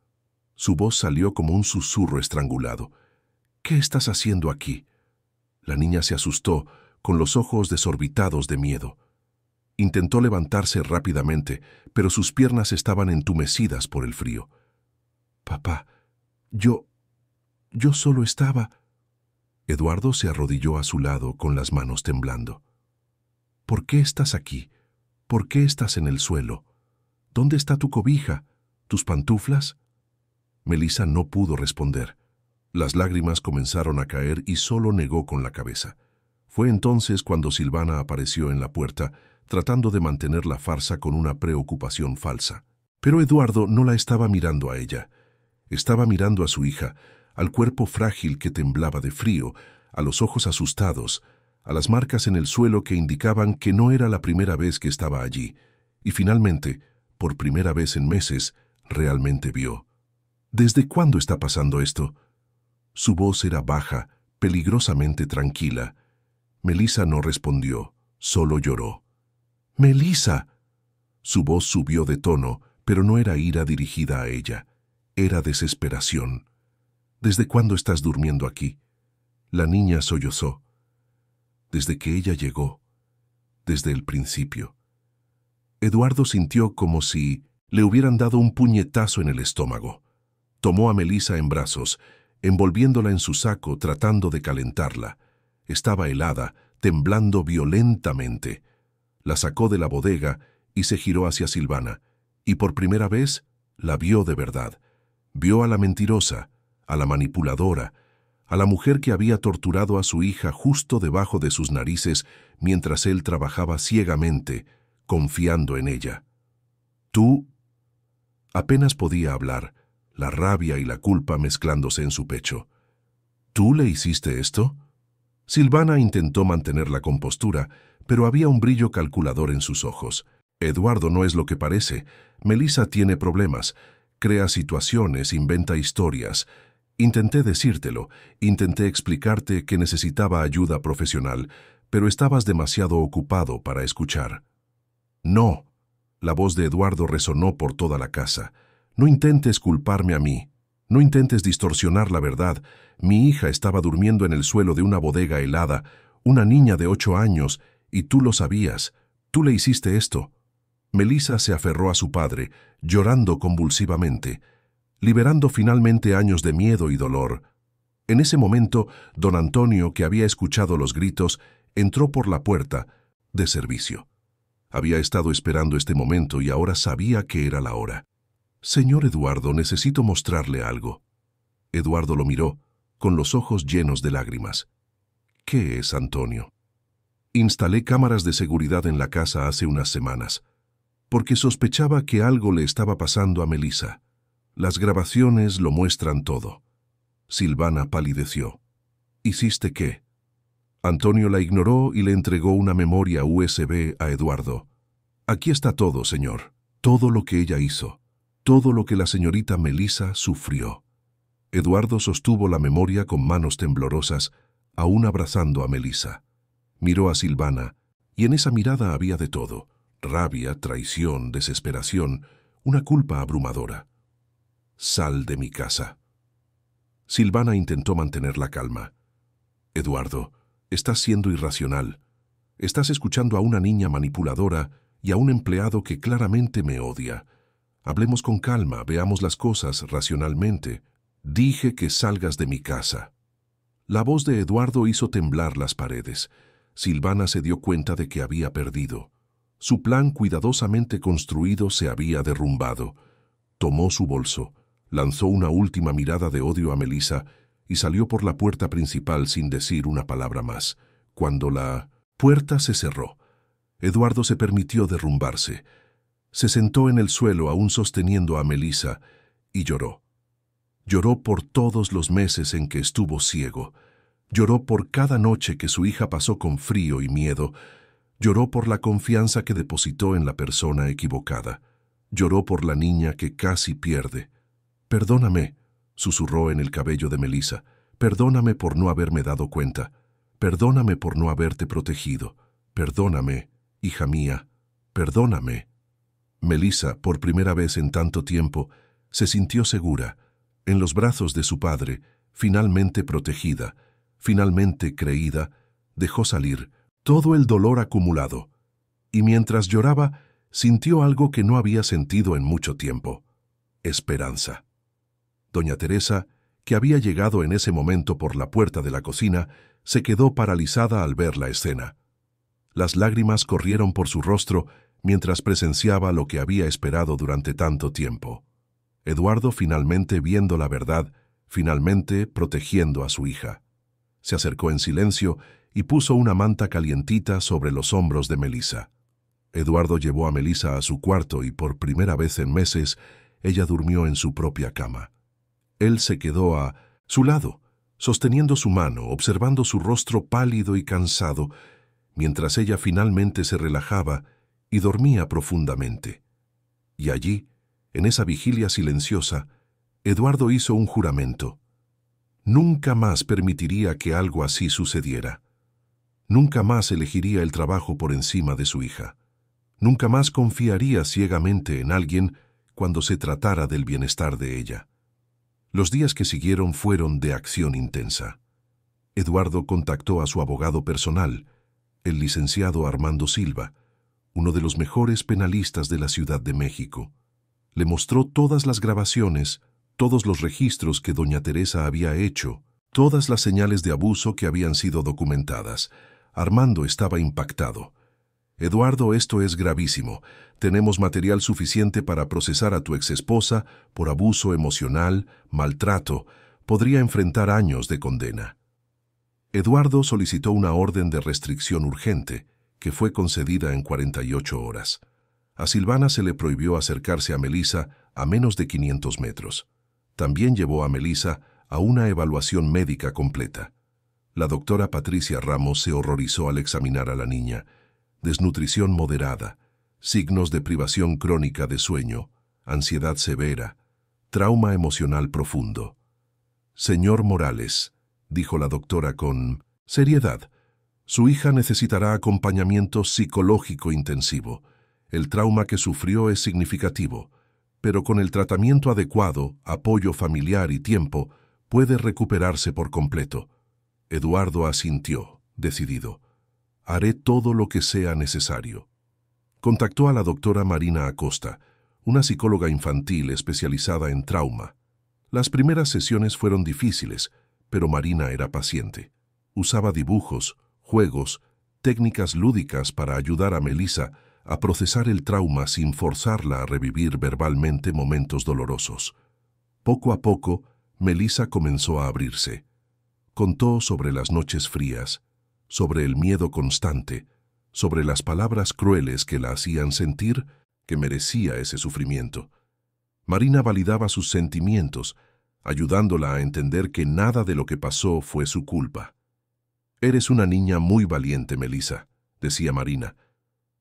Su voz salió como un susurro estrangulado. «¿Qué estás haciendo aquí?» La niña se asustó, con los ojos desorbitados de miedo. Intentó levantarse rápidamente, pero sus piernas estaban entumecidas por el frío. «Papá, yo solo estaba...» Eduardo se arrodilló a su lado con las manos temblando. «¿Por qué estás aquí? ¿Por qué estás en el suelo? ¿Dónde está tu cobija? ¿Tus pantuflas?» Melissa no pudo responder. Las lágrimas comenzaron a caer y solo negó con la cabeza. Fue entonces cuando Silvana apareció en la puerta, tratando de mantener la farsa con una preocupación falsa. Pero Eduardo no la estaba mirando a ella. Estaba mirando a su hija, al cuerpo frágil que temblaba de frío, a los ojos asustados, a las marcas en el suelo que indicaban que no era la primera vez que estaba allí, y finalmente, por primera vez en meses, realmente vio. ¿Desde cuándo está pasando esto? Su voz era baja, peligrosamente tranquila. Melissa no respondió, solo lloró. ¡Melissa! Su voz subió de tono, pero no era ira dirigida a ella. Era desesperación. ¿Desde cuándo estás durmiendo aquí? La niña sollozó. Desde que ella llegó. Desde el principio. Eduardo sintió como si le hubieran dado un puñetazo en el estómago. Tomó a Melissa en brazos, envolviéndola en su saco, tratando de calentarla. Estaba helada, temblando violentamente. La sacó de la bodega y se giró hacia Silvana, y por primera vez la vio de verdad. Vio a la mentirosa, a la manipuladora, a la mujer que había torturado a su hija justo debajo de sus narices mientras él trabajaba ciegamente, confiando en ella. Tú... Apenas podía hablar, la rabia y la culpa mezclándose en su pecho. ¿Tú le hiciste esto? Silvana intentó mantener la compostura, pero había un brillo calculador en sus ojos. Eduardo no es lo que parece. Melissa tiene problemas. Crea situaciones, inventa historias. Intenté decírtelo, intenté explicarte que necesitaba ayuda profesional, pero estabas demasiado ocupado para escuchar. No. La voz de Eduardo resonó por toda la casa. No intentes culparme a mí. No intentes distorsionar la verdad. Mi hija estaba durmiendo en el suelo de una bodega helada, una niña de 8 años, y tú lo sabías. Tú le hiciste esto. Melissa se aferró a su padre, llorando convulsivamente, liberando finalmente años de miedo y dolor. En ese momento, don Antonio, que había escuchado los gritos, entró por la puerta, de servicio. Había estado esperando este momento y ahora sabía que era la hora. «Señor Eduardo, necesito mostrarle algo». Eduardo lo miró, con los ojos llenos de lágrimas. «¿Qué es, Antonio?» «Instalé cámaras de seguridad en la casa hace unas semanas, porque sospechaba que algo le estaba pasando a Melissa. Las grabaciones lo muestran todo». Silvana palideció. «¿Hiciste qué?» Antonio la ignoró y le entregó una memoria USB a Eduardo. «Aquí está todo, señor. Todo lo que ella hizo. Todo lo que la señorita Melissa sufrió». Eduardo sostuvo la memoria con manos temblorosas, aún abrazando a Melissa. Miró a Silvana, y en esa mirada había de todo: rabia, traición, desesperación, una culpa abrumadora. «Sal de mi casa». Silvana intentó mantener la calma. «Eduardo, estás siendo irracional. Estás escuchando a una niña manipuladora y a un empleado que claramente me odia. Hablemos con calma, veamos las cosas racionalmente. Dije que salgas de mi casa». La voz de Eduardo hizo temblar las paredes. Silvana se dio cuenta de que había perdido. Su plan cuidadosamente construido se había derrumbado. Tomó su bolso, lanzó una última mirada de odio a Melissa y salió por la puerta principal sin decir una palabra más. Cuando la puerta se cerró, Eduardo se permitió derrumbarse. Se sentó en el suelo aún sosteniendo a Melissa y lloró. Lloró por todos los meses en que estuvo ciego. Lloró por cada noche que su hija pasó con frío y miedo. Lloró por la confianza que depositó en la persona equivocada. Lloró por la niña que casi pierde. «Perdóname», susurró en el cabello de Melissa. «Perdóname por no haberme dado cuenta. Perdóname por no haberte protegido. Perdóname, hija mía. Perdóname». Melissa, por primera vez en tanto tiempo, se sintió segura, en los brazos de su padre, finalmente protegida, finalmente creída. Dejó salir todo el dolor acumulado, y mientras lloraba, sintió algo que no había sentido en mucho tiempo: esperanza. Doña Teresa, que había llegado en ese momento por la puerta de la cocina, se quedó paralizada al ver la escena. Las lágrimas corrieron por su rostro mientras presenciaba lo que había esperado durante tanto tiempo. Eduardo finalmente viendo la verdad, finalmente protegiendo a su hija. Se acercó en silencio y puso una manta calientita sobre los hombros de Melissa. Eduardo llevó a Melissa a su cuarto y por primera vez en meses ella durmió en su propia cama. Él se quedó a Su lado, sosteniendo su mano, observando su rostro pálido y cansado, mientras ella finalmente se relajaba y dormía profundamente. Y allí, en esa vigilia silenciosa, Eduardo hizo un juramento. Nunca más permitiría que algo así sucediera. Nunca más elegiría el trabajo por encima de su hija. Nunca más confiaría ciegamente en alguien cuando se tratara del bienestar de ella. Los días que siguieron fueron de acción intensa. Eduardo contactó a su abogado personal, el licenciado Armando Silva, uno de los mejores penalistas de la Ciudad de México. Le mostró todas las grabaciones, todos los registros que doña Teresa había hecho, todas las señales de abuso que habían sido documentadas. Armando estaba impactado. Eduardo, esto es gravísimo. Tenemos material suficiente para procesar a tu exesposa por abuso emocional, maltrato. Podría enfrentar años de condena. Eduardo solicitó una orden de restricción urgente, que fue concedida en 48 horas. A Silvana se le prohibió acercarse a Melissa a menos de 500 metros. También llevó a Melissa a una evaluación médica completa. La doctora Patricia Ramos se horrorizó al examinar a la niña. Desnutrición moderada, signos de privación crónica de sueño, ansiedad severa, trauma emocional profundo. Señor Morales, dijo la doctora con seriedad, su hija necesitará acompañamiento psicológico intensivo. El trauma que sufrió es significativo, pero con el tratamiento adecuado, apoyo familiar y tiempo, puede recuperarse por completo. Eduardo asintió, decidido. Haré todo lo que sea necesario. Contactó a la doctora Marina Acosta, una psicóloga infantil especializada en trauma. Las primeras sesiones fueron difíciles, pero Marina era paciente. Usaba dibujos, juegos, técnicas lúdicas para ayudar a Melissa a procesar el trauma sin forzarla a revivir verbalmente momentos dolorosos. Poco a poco, Melissa comenzó a abrirse. Contó sobre las noches frías, sobre el miedo constante, sobre las palabras crueles que la hacían sentir que merecía ese sufrimiento. Marina validaba sus sentimientos, ayudándola a entender que nada de lo que pasó fue su culpa. «Eres una niña muy valiente, Melissa», decía Marina.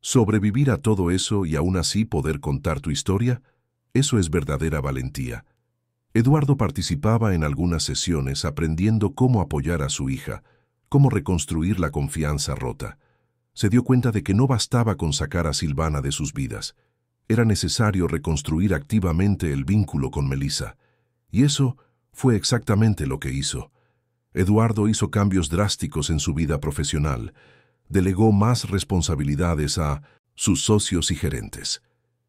«Sobrevivir a todo eso y aún así poder contar tu historia, eso es verdadera valentía». Eduardo participaba en algunas sesiones aprendiendo cómo apoyar a su hija, cómo reconstruir la confianza rota. Se dio cuenta de que no bastaba con sacar a Silvana de sus vidas. Era necesario reconstruir activamente el vínculo con Melissa. Y eso fue exactamente lo que hizo. Eduardo hizo cambios drásticos en su vida profesional. Delegó más responsabilidades a sus socios y gerentes.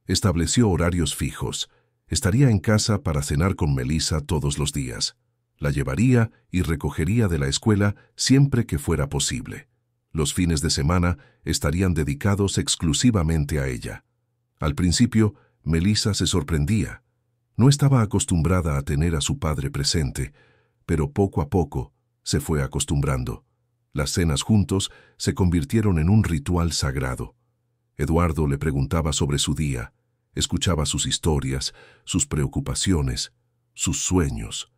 Estableció horarios fijos. Estaría en casa para cenar con Melissa todos los días. La llevaría y recogería de la escuela siempre que fuera posible. Los fines de semana estarían dedicados exclusivamente a ella. Al principio, Melissa se sorprendía. No estaba acostumbrada a tener a su padre presente, pero poco a poco se fue acostumbrando. Las cenas juntos se convirtieron en un ritual sagrado. Eduardo le preguntaba sobre su día, escuchaba sus historias, sus preocupaciones, sus sueños.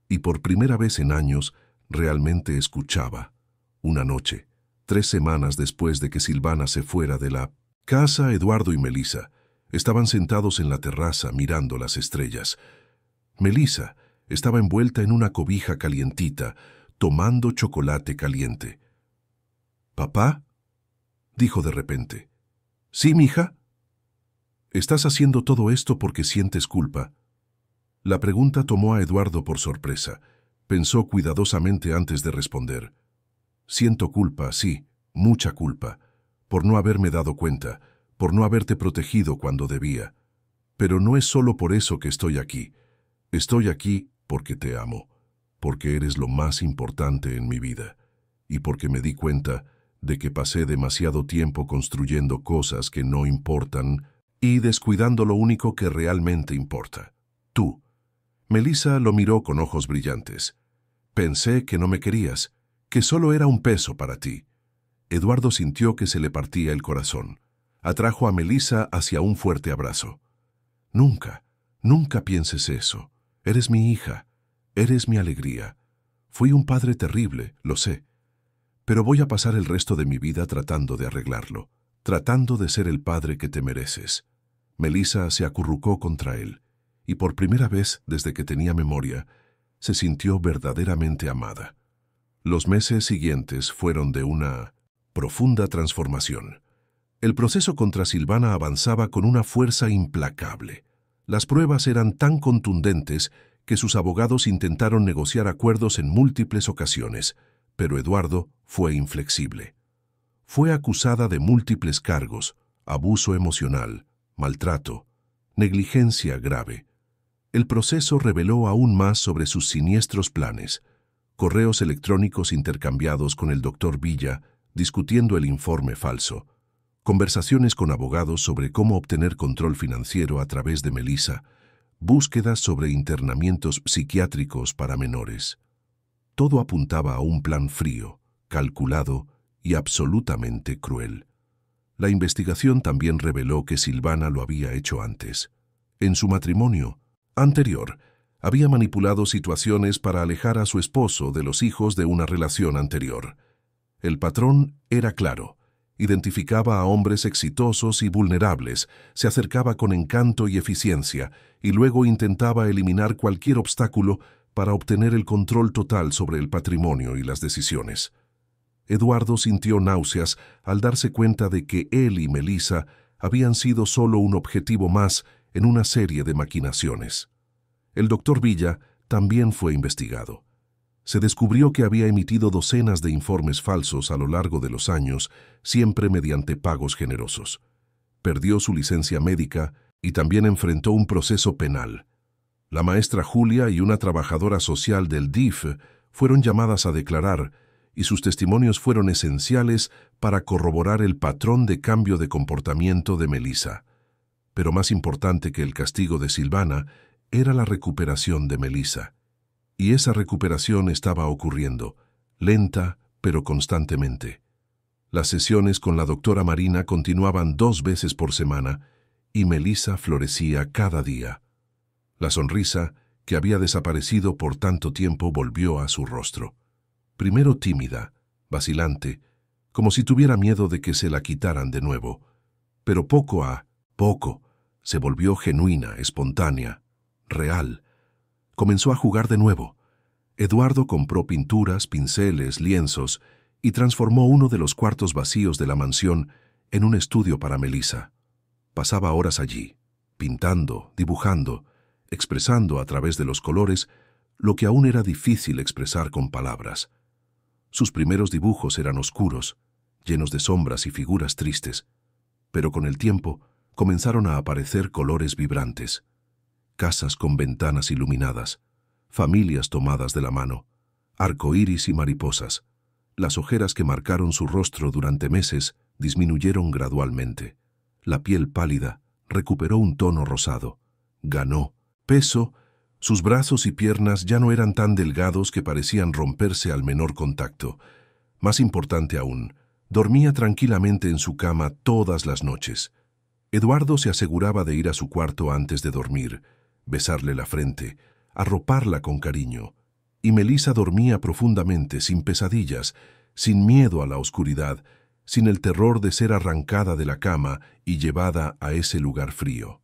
Y por primera vez en años, realmente escuchaba. Una noche, 3 semanas después de que Silvana se fuera de la casa, Eduardo y Melissa estaban sentados en la terraza mirando las estrellas. Melissa estaba envuelta en una cobija calientita, tomando chocolate caliente. «¿Papá?», dijo de repente. «¿Sí, mija? ¿Estás haciendo todo esto porque sientes culpa?». La pregunta tomó a Eduardo por sorpresa. Pensó cuidadosamente antes de responder. «Siento culpa, sí, mucha culpa, por no haberme dado cuenta, por no haberte protegido cuando debía. Pero no es solo por eso que estoy aquí. Estoy aquí porque te amo, porque eres lo más importante en mi vida, y porque me di cuenta de que pasé demasiado tiempo construyendo cosas que no importan y descuidando lo único que realmente importa, tú». Melissa lo miró con ojos brillantes. «Pensé que no me querías, que solo era un peso para ti». Eduardo sintió que se le partía el corazón. Atrajo a Melissa hacia un fuerte abrazo. «Nunca, nunca pienses eso. Eres mi hija. Eres mi alegría. Fui un padre terrible, lo sé, pero voy a pasar el resto de mi vida tratando de arreglarlo, tratando de ser el padre que te mereces. Melissa se acurrucó contra él, y por primera vez desde que tenía memoria, se sintió verdaderamente amada. Los meses siguientes fueron de una profunda transformación. El proceso contra Silvana avanzaba con una fuerza implacable. Las pruebas eran tan contundentes que sus abogados intentaron negociar acuerdos en múltiples ocasiones, pero Eduardo fue inflexible. Fue acusada de múltiples cargos: abuso emocional, maltrato, negligencia grave. El proceso reveló aún más sobre sus siniestros planes: correos electrónicos intercambiados con el doctor Villa discutiendo el informe falso, conversaciones con abogados sobre cómo obtener control financiero a través de Melissa, búsquedas sobre internamientos psiquiátricos para menores. Todo apuntaba a un plan frío, calculado y absolutamente cruel. La investigación también reveló que Silvana lo había hecho antes. En su matrimonio anterior, había manipulado situaciones para alejar a su esposo de los hijos de una relación anterior. El patrón era claro: identificaba a hombres exitosos y vulnerables, se acercaba con encanto y eficiencia, y luego intentaba eliminar cualquier obstáculo para obtener el control total sobre el patrimonio y las decisiones. Eduardo sintió náuseas al darse cuenta de que él y Melissa habían sido solo un objetivo más en una serie de maquinaciones. El doctor Villa también fue investigado. Se descubrió que había emitido docenas de informes falsos a lo largo de los años, siempre mediante pagos generosos. Perdió su licencia médica y también enfrentó un proceso penal. La maestra Julia y una trabajadora social del DIF fueron llamadas a declarar, y sus testimonios fueron esenciales para corroborar el patrón de cambio de comportamiento de Melissa. Pero más importante que el castigo de Silvana era la recuperación de Melissa. Y esa recuperación estaba ocurriendo, lenta pero constantemente. Las sesiones con la doctora Marina continuaban 2 veces por semana y Melissa florecía cada día. La sonrisa, que había desaparecido por tanto tiempo, volvió a su rostro. Primero tímida, vacilante, como si tuviera miedo de que se la quitaran de nuevo, pero poco a poco se volvió genuina, espontánea, real. Comenzó a jugar de nuevo. Eduardo compró pinturas, pinceles, lienzos y transformó uno de los cuartos vacíos de la mansión en un estudio para Melissa. Pasaba horas allí, pintando, dibujando, expresando a través de los colores lo que aún era difícil expresar con palabras. Sus primeros dibujos eran oscuros, llenos de sombras y figuras tristes, pero con el tiempo comenzaron a aparecer colores vibrantes: casas con ventanas iluminadas, familias tomadas de la mano, arcoíris y mariposas. Las ojeras que marcaron su rostro durante meses disminuyeron gradualmente. La piel pálida recuperó un tono rosado. Ganó peso. Sus brazos y piernas ya no eran tan delgados que parecían romperse al menor contacto. Más importante aún, dormía tranquilamente en su cama todas las noches. Eduardo se aseguraba de ir a su cuarto antes de dormir, besarle la frente, arroparla con cariño. Y Melissa dormía profundamente, sin pesadillas, sin miedo a la oscuridad, sin el terror de ser arrancada de la cama y llevada a ese lugar frío.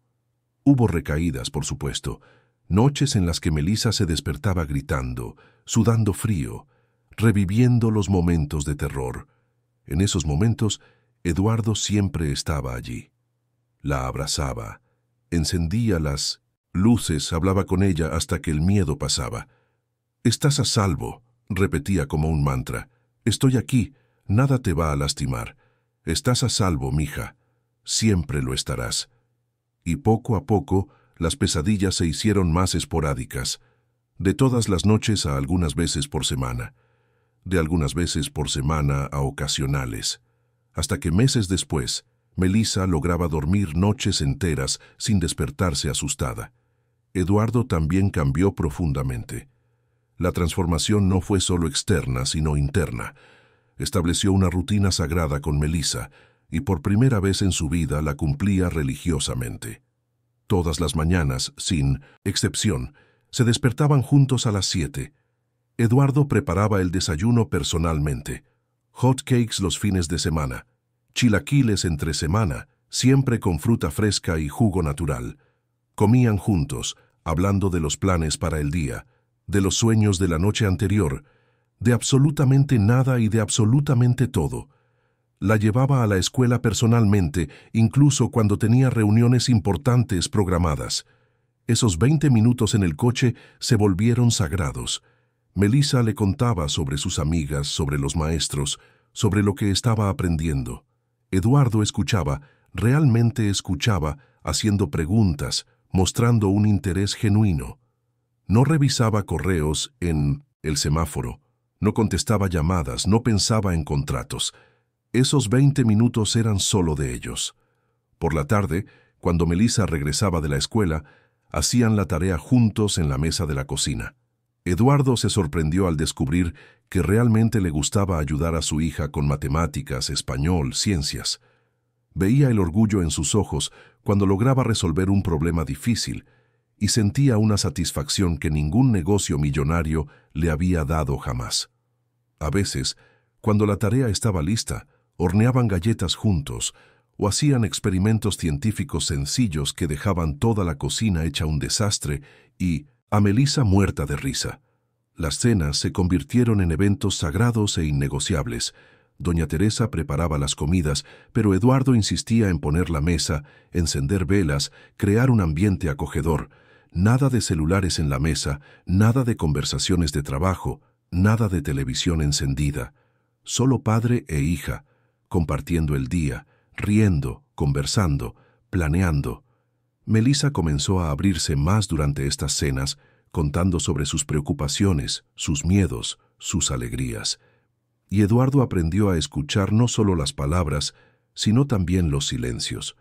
Hubo recaídas, por supuesto, noches en las que Melissa se despertaba gritando, sudando frío, reviviendo los momentos de terror. En esos momentos, Eduardo siempre estaba allí. La abrazaba, encendía las luces, hablaba con ella hasta que el miedo pasaba. «Estás a salvo», repetía como un mantra. «Estoy aquí, nada te va a lastimar. Estás a salvo, mija. Siempre lo estarás». Y poco a poco, las pesadillas se hicieron más esporádicas, de todas las noches a algunas veces por semana, de algunas veces por semana a ocasionales, hasta que meses después, Melissa lograba dormir noches enteras sin despertarse asustada. Eduardo también cambió profundamente. La transformación no fue solo externa, sino interna. Estableció una rutina sagrada con Melissa y por primera vez en su vida la cumplía religiosamente. Todas las mañanas, sin excepción, Se despertaban juntos a las 7. Eduardo preparaba el desayuno personalmente. Hot cakes los fines de semana. Chilaquiles entre semana, siempre con fruta fresca y jugo natural. Comían juntos, hablando de los planes para el día, de los sueños de la noche anterior, de absolutamente nada y de absolutamente todo. La llevaba a la escuela personalmente, incluso cuando tenía reuniones importantes programadas. Esos 20 minutos en el coche se volvieron sagrados. Melissa le contaba sobre sus amigas, sobre los maestros, sobre lo que estaba aprendiendo. Eduardo escuchaba, realmente escuchaba, haciendo preguntas, mostrando un interés genuino. No revisaba correos en el semáforo, no contestaba llamadas, no pensaba en contratos. Esos 20 minutos eran solo de ellos. Por la tarde, cuando Melissa regresaba de la escuela, hacían la tarea juntos en la mesa de la cocina. Eduardo se sorprendió al descubrir que realmente le gustaba ayudar a su hija con matemáticas, español, ciencias. Veía el orgullo en sus ojos cuando lograba resolver un problema difícil y sentía una satisfacción que ningún negocio millonario le había dado jamás. A veces, cuando la tarea estaba lista, horneaban galletas juntos o hacían experimentos científicos sencillos que dejaban toda la cocina hecha un desastre y a Melissa muerta de risa. Las cenas se convirtieron en eventos sagrados e innegociables. Doña Teresa preparaba las comidas, pero Eduardo insistía en poner la mesa, encender velas, crear un ambiente acogedor. Nada de celulares en la mesa, nada de conversaciones de trabajo, nada de televisión encendida. Solo padre e hija, compartiendo el día, riendo, conversando, planeando. Melissa comenzó a abrirse más durante estas cenas, contando sobre sus preocupaciones, sus miedos, sus alegrías. Y Eduardo aprendió a escuchar no solo las palabras, sino también los silencios.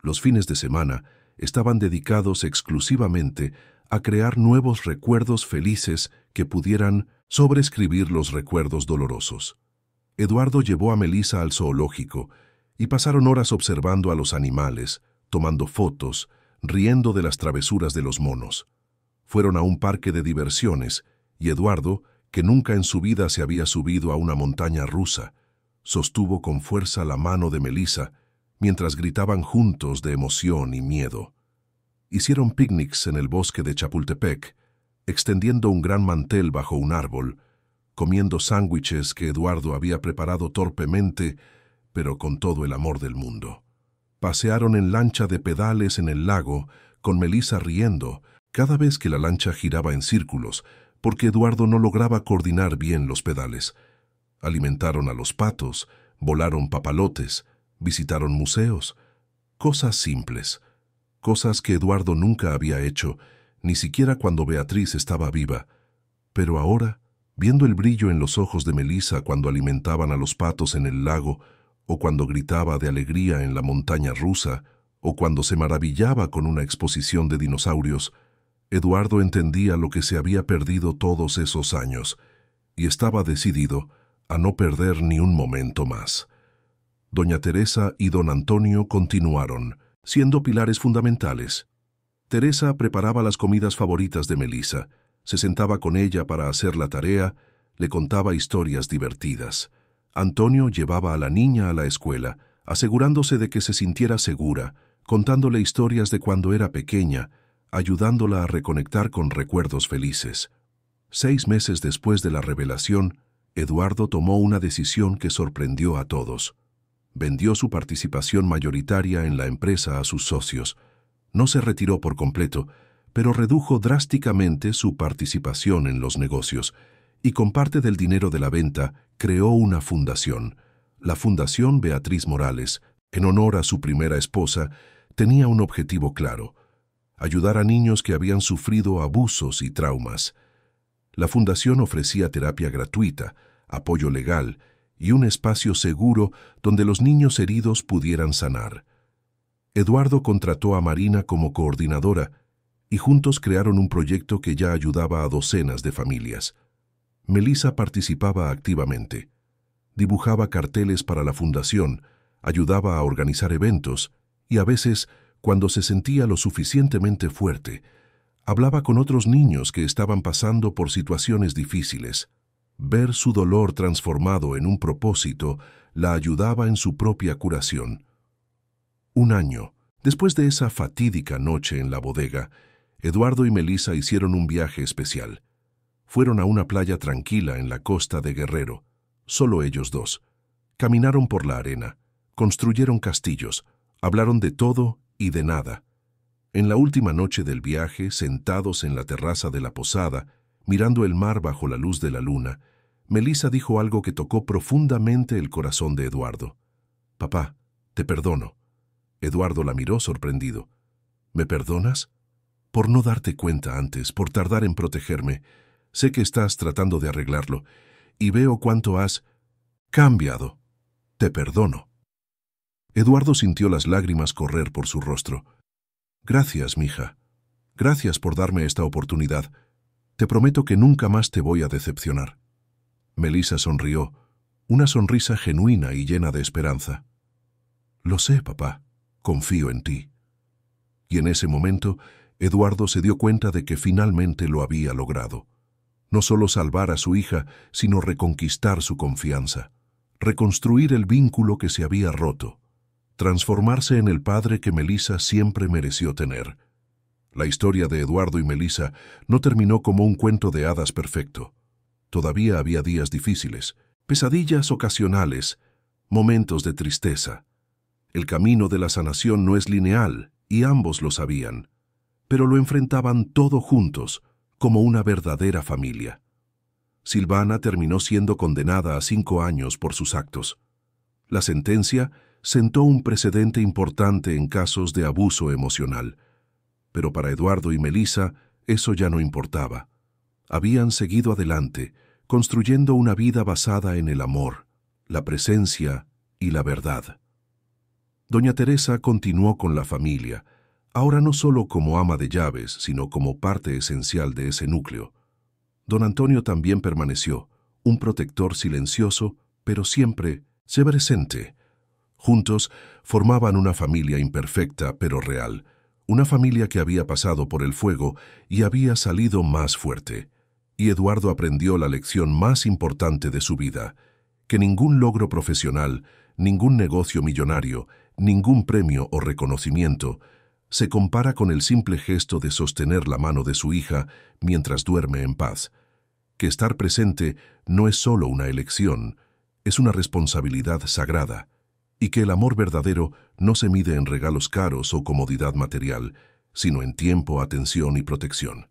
Los fines de semana estaban dedicados exclusivamente a crear nuevos recuerdos felices que pudieran sobreescribir los recuerdos dolorosos. Eduardo llevó a Melissa al zoológico y pasaron horas observando a los animales, tomando fotos, riendo de las travesuras de los monos. Fueron a un parque de diversiones y Eduardo, que nunca en su vida se había subido a una montaña rusa, sostuvo con fuerza la mano de Melissa mientras gritaban juntos de emoción y miedo. Hicieron picnics en el bosque de Chapultepec, extendiendo un gran mantel bajo un árbol, comiendo sándwiches que Eduardo había preparado torpemente, pero con todo el amor del mundo. Pasearon en lancha de pedales en el lago, con Melissa riendo cada vez que la lancha giraba en círculos, porque Eduardo no lograba coordinar bien los pedales. Alimentaron a los patos, volaron papalotes, visitaron museos. Cosas simples, cosas que Eduardo nunca había hecho, ni siquiera cuando Beatriz estaba viva. Pero ahora, viendo el brillo en los ojos de Melissa cuando alimentaban a los patos en el lago, o cuando gritaba de alegría en la montaña rusa, o cuando se maravillaba con una exposición de dinosaurios, Eduardo entendía lo que se había perdido todos esos años, y estaba decidido a no perder ni un momento más. Doña Teresa y don Antonio continuaron, siendo pilares fundamentales. Teresa preparaba las comidas favoritas de Melissa, se sentaba con ella para hacer la tarea, le contaba historias divertidas. Antonio llevaba a la niña a la escuela, asegurándose de que se sintiera segura, contándole historias de cuando era pequeña, ayudándola a reconectar con recuerdos felices. 6 meses después de la revelación, Eduardo tomó una decisión que sorprendió a todos. Vendió su participación mayoritaria en la empresa a sus socios. No se retiró por completo, pero redujo drásticamente su participación en los negocios y con parte del dinero de la venta creó una fundación. La Fundación Beatriz Morales, en honor a su primera esposa, tenía un objetivo claro: ayudar a niños que habían sufrido abusos y traumas. La fundación ofrecía terapia gratuita, apoyo legal y un espacio seguro donde los niños heridos pudieran sanar. Eduardo contrató a Marina como coordinadora y juntos crearon un proyecto que ya ayudaba a docenas de familias. Melissa participaba activamente. Dibujaba carteles para la fundación, ayudaba a organizar eventos y a veces, cuando se sentía lo suficientemente fuerte, Hablaba con otros niños que estaban pasando por situaciones difíciles. Ver su dolor transformado en un propósito la ayudaba en su propia curación. Un año, después de esa fatídica noche en la bodega, Eduardo y Melissa hicieron un viaje especial. Fueron a una playa tranquila en la costa de Guerrero, solo ellos dos. Caminaron por la arena, construyeron castillos, hablaron de todo y de nada. En la última noche del viaje, sentados en la terraza de la posada, mirando el mar bajo la luz de la luna, Melissa dijo algo que tocó profundamente el corazón de Eduardo. «Papá, te perdono». Eduardo la miró sorprendido. «¿Me perdonas? Por no darte cuenta antes, por tardar en protegerme. Sé que estás tratando de arreglarlo, y veo cuánto has cambiado. Te perdono». Eduardo sintió las lágrimas correr por su rostro. «Gracias, mija. Gracias por darme esta oportunidad. Te prometo que nunca más te voy a decepcionar». Melissa sonrió, una sonrisa genuina y llena de esperanza. «Lo sé, papá. Confío en ti». Y en ese momento, Eduardo se dio cuenta de que finalmente lo había logrado. No solo salvar a su hija, sino reconquistar su confianza, reconstruir el vínculo que se había roto, transformarse en el padre que Melissa siempre mereció tener. La historia de Eduardo y Melissa no terminó como un cuento de hadas perfecto. Todavía había días difíciles, pesadillas ocasionales, momentos de tristeza. El camino de la sanación no es lineal, y ambos lo sabían, pero lo enfrentaban todo juntos, como una verdadera familia. Silvana terminó siendo condenada a 5 años por sus actos. La sentencia sentó un precedente importante en casos de abuso emocional. Pero para Eduardo y Melissa eso ya no importaba. Habían seguido adelante, construyendo una vida basada en el amor, la presencia y la verdad. Doña Teresa continuó con la familia, ahora no solo como ama de llaves, sino como parte esencial de ese núcleo. Don Antonio también permaneció, un protector silencioso, pero siempre presente. Juntos formaban una familia imperfecta pero real, una familia que había pasado por el fuego y había salido más fuerte. Y Eduardo aprendió la lección más importante de su vida, que ningún logro profesional, ningún negocio millonario, ningún premio o reconocimiento se compara con el simple gesto de sostener la mano de su hija mientras duerme en paz. Que estar presente no es solo una elección, es una responsabilidad sagrada, y que el amor verdadero no se mide en regalos caros o comodidad material, sino en tiempo, atención y protección.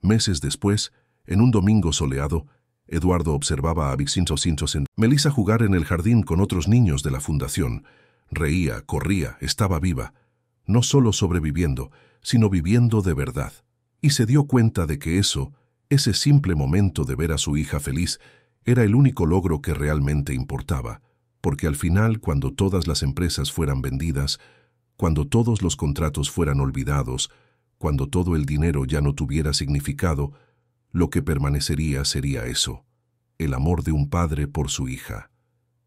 Meses después, en un domingo soleado, Eduardo observaba a Melissa jugar en el jardín con otros niños de la fundación. Reía, corría, estaba viva, no solo sobreviviendo, sino viviendo de verdad. Y se dio cuenta de que ese simple momento de ver a su hija feliz, era el único logro que realmente importaba, porque al final, cuando todas las empresas fueran vendidas, cuando todos los contratos fueran olvidados, cuando todo el dinero ya no tuviera significado, lo que permanecería sería eso, el amor de un padre por su hija,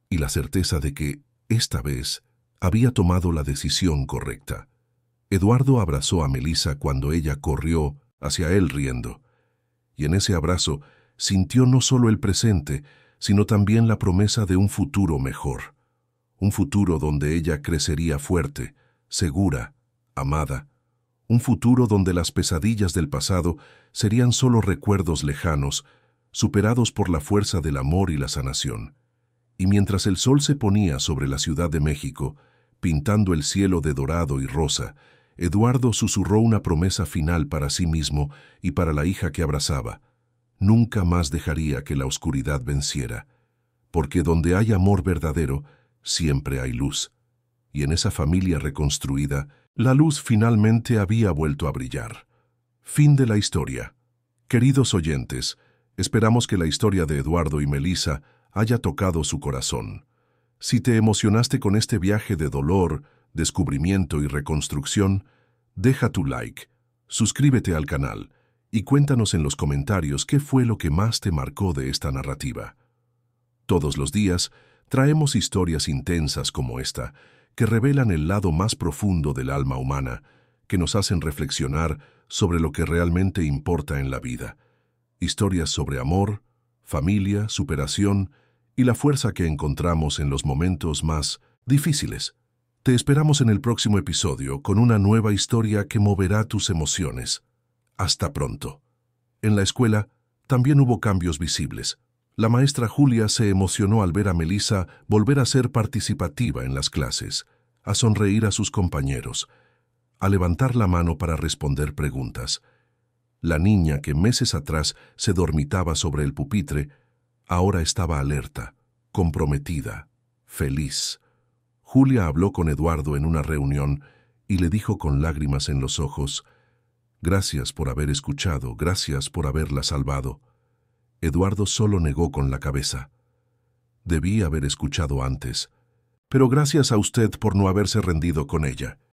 y la certeza de que, esta vez, había tomado la decisión correcta. Eduardo abrazó a Melissa cuando ella corrió hacia él riendo, y en ese abrazo sintió no solo el presente, sino también la promesa de un futuro mejor, un futuro donde ella crecería fuerte, segura, amada, un futuro donde las pesadillas del pasado serían solo recuerdos lejanos, superados por la fuerza del amor y la sanación. Y mientras el sol se ponía sobre la Ciudad de México, pintando el cielo de dorado y rosa, Eduardo susurró una promesa final para sí mismo y para la hija que abrazaba. Nunca más dejaría que la oscuridad venciera, porque donde hay amor verdadero, siempre hay luz. Y en esa familia reconstruida, la luz finalmente había vuelto a brillar. Fin de la historia. Queridos oyentes, esperamos que la historia de Eduardo y Melissa haya tocado su corazón. Si te emocionaste con este viaje de dolor, descubrimiento y reconstrucción, deja tu like, suscríbete al canal y cuéntanos en los comentarios qué fue lo que más te marcó de esta narrativa. Todos los días traemos historias intensas como esta, que revelan el lado más profundo del alma humana, que nos hacen reflexionar sobre lo que realmente importa en la vida. Historias sobre amor, familia, superación y la fuerza que encontramos en los momentos más difíciles. Te esperamos en el próximo episodio con una nueva historia que moverá tus emociones. Hasta pronto. En la escuela también hubo cambios visibles. La maestra Julia se emocionó al ver a Melissa volver a ser participativa en las clases, a sonreír a sus compañeros, a levantar la mano para responder preguntas. La niña que meses atrás se dormitaba sobre el pupitre, ahora estaba alerta, comprometida, feliz. Julia habló con Eduardo en una reunión y le dijo con lágrimas en los ojos: «Gracias por haber escuchado, gracias por haberla salvado». Eduardo solo negó con la cabeza. «Debí haber escuchado antes, pero gracias a usted por no haberse rendido con ella».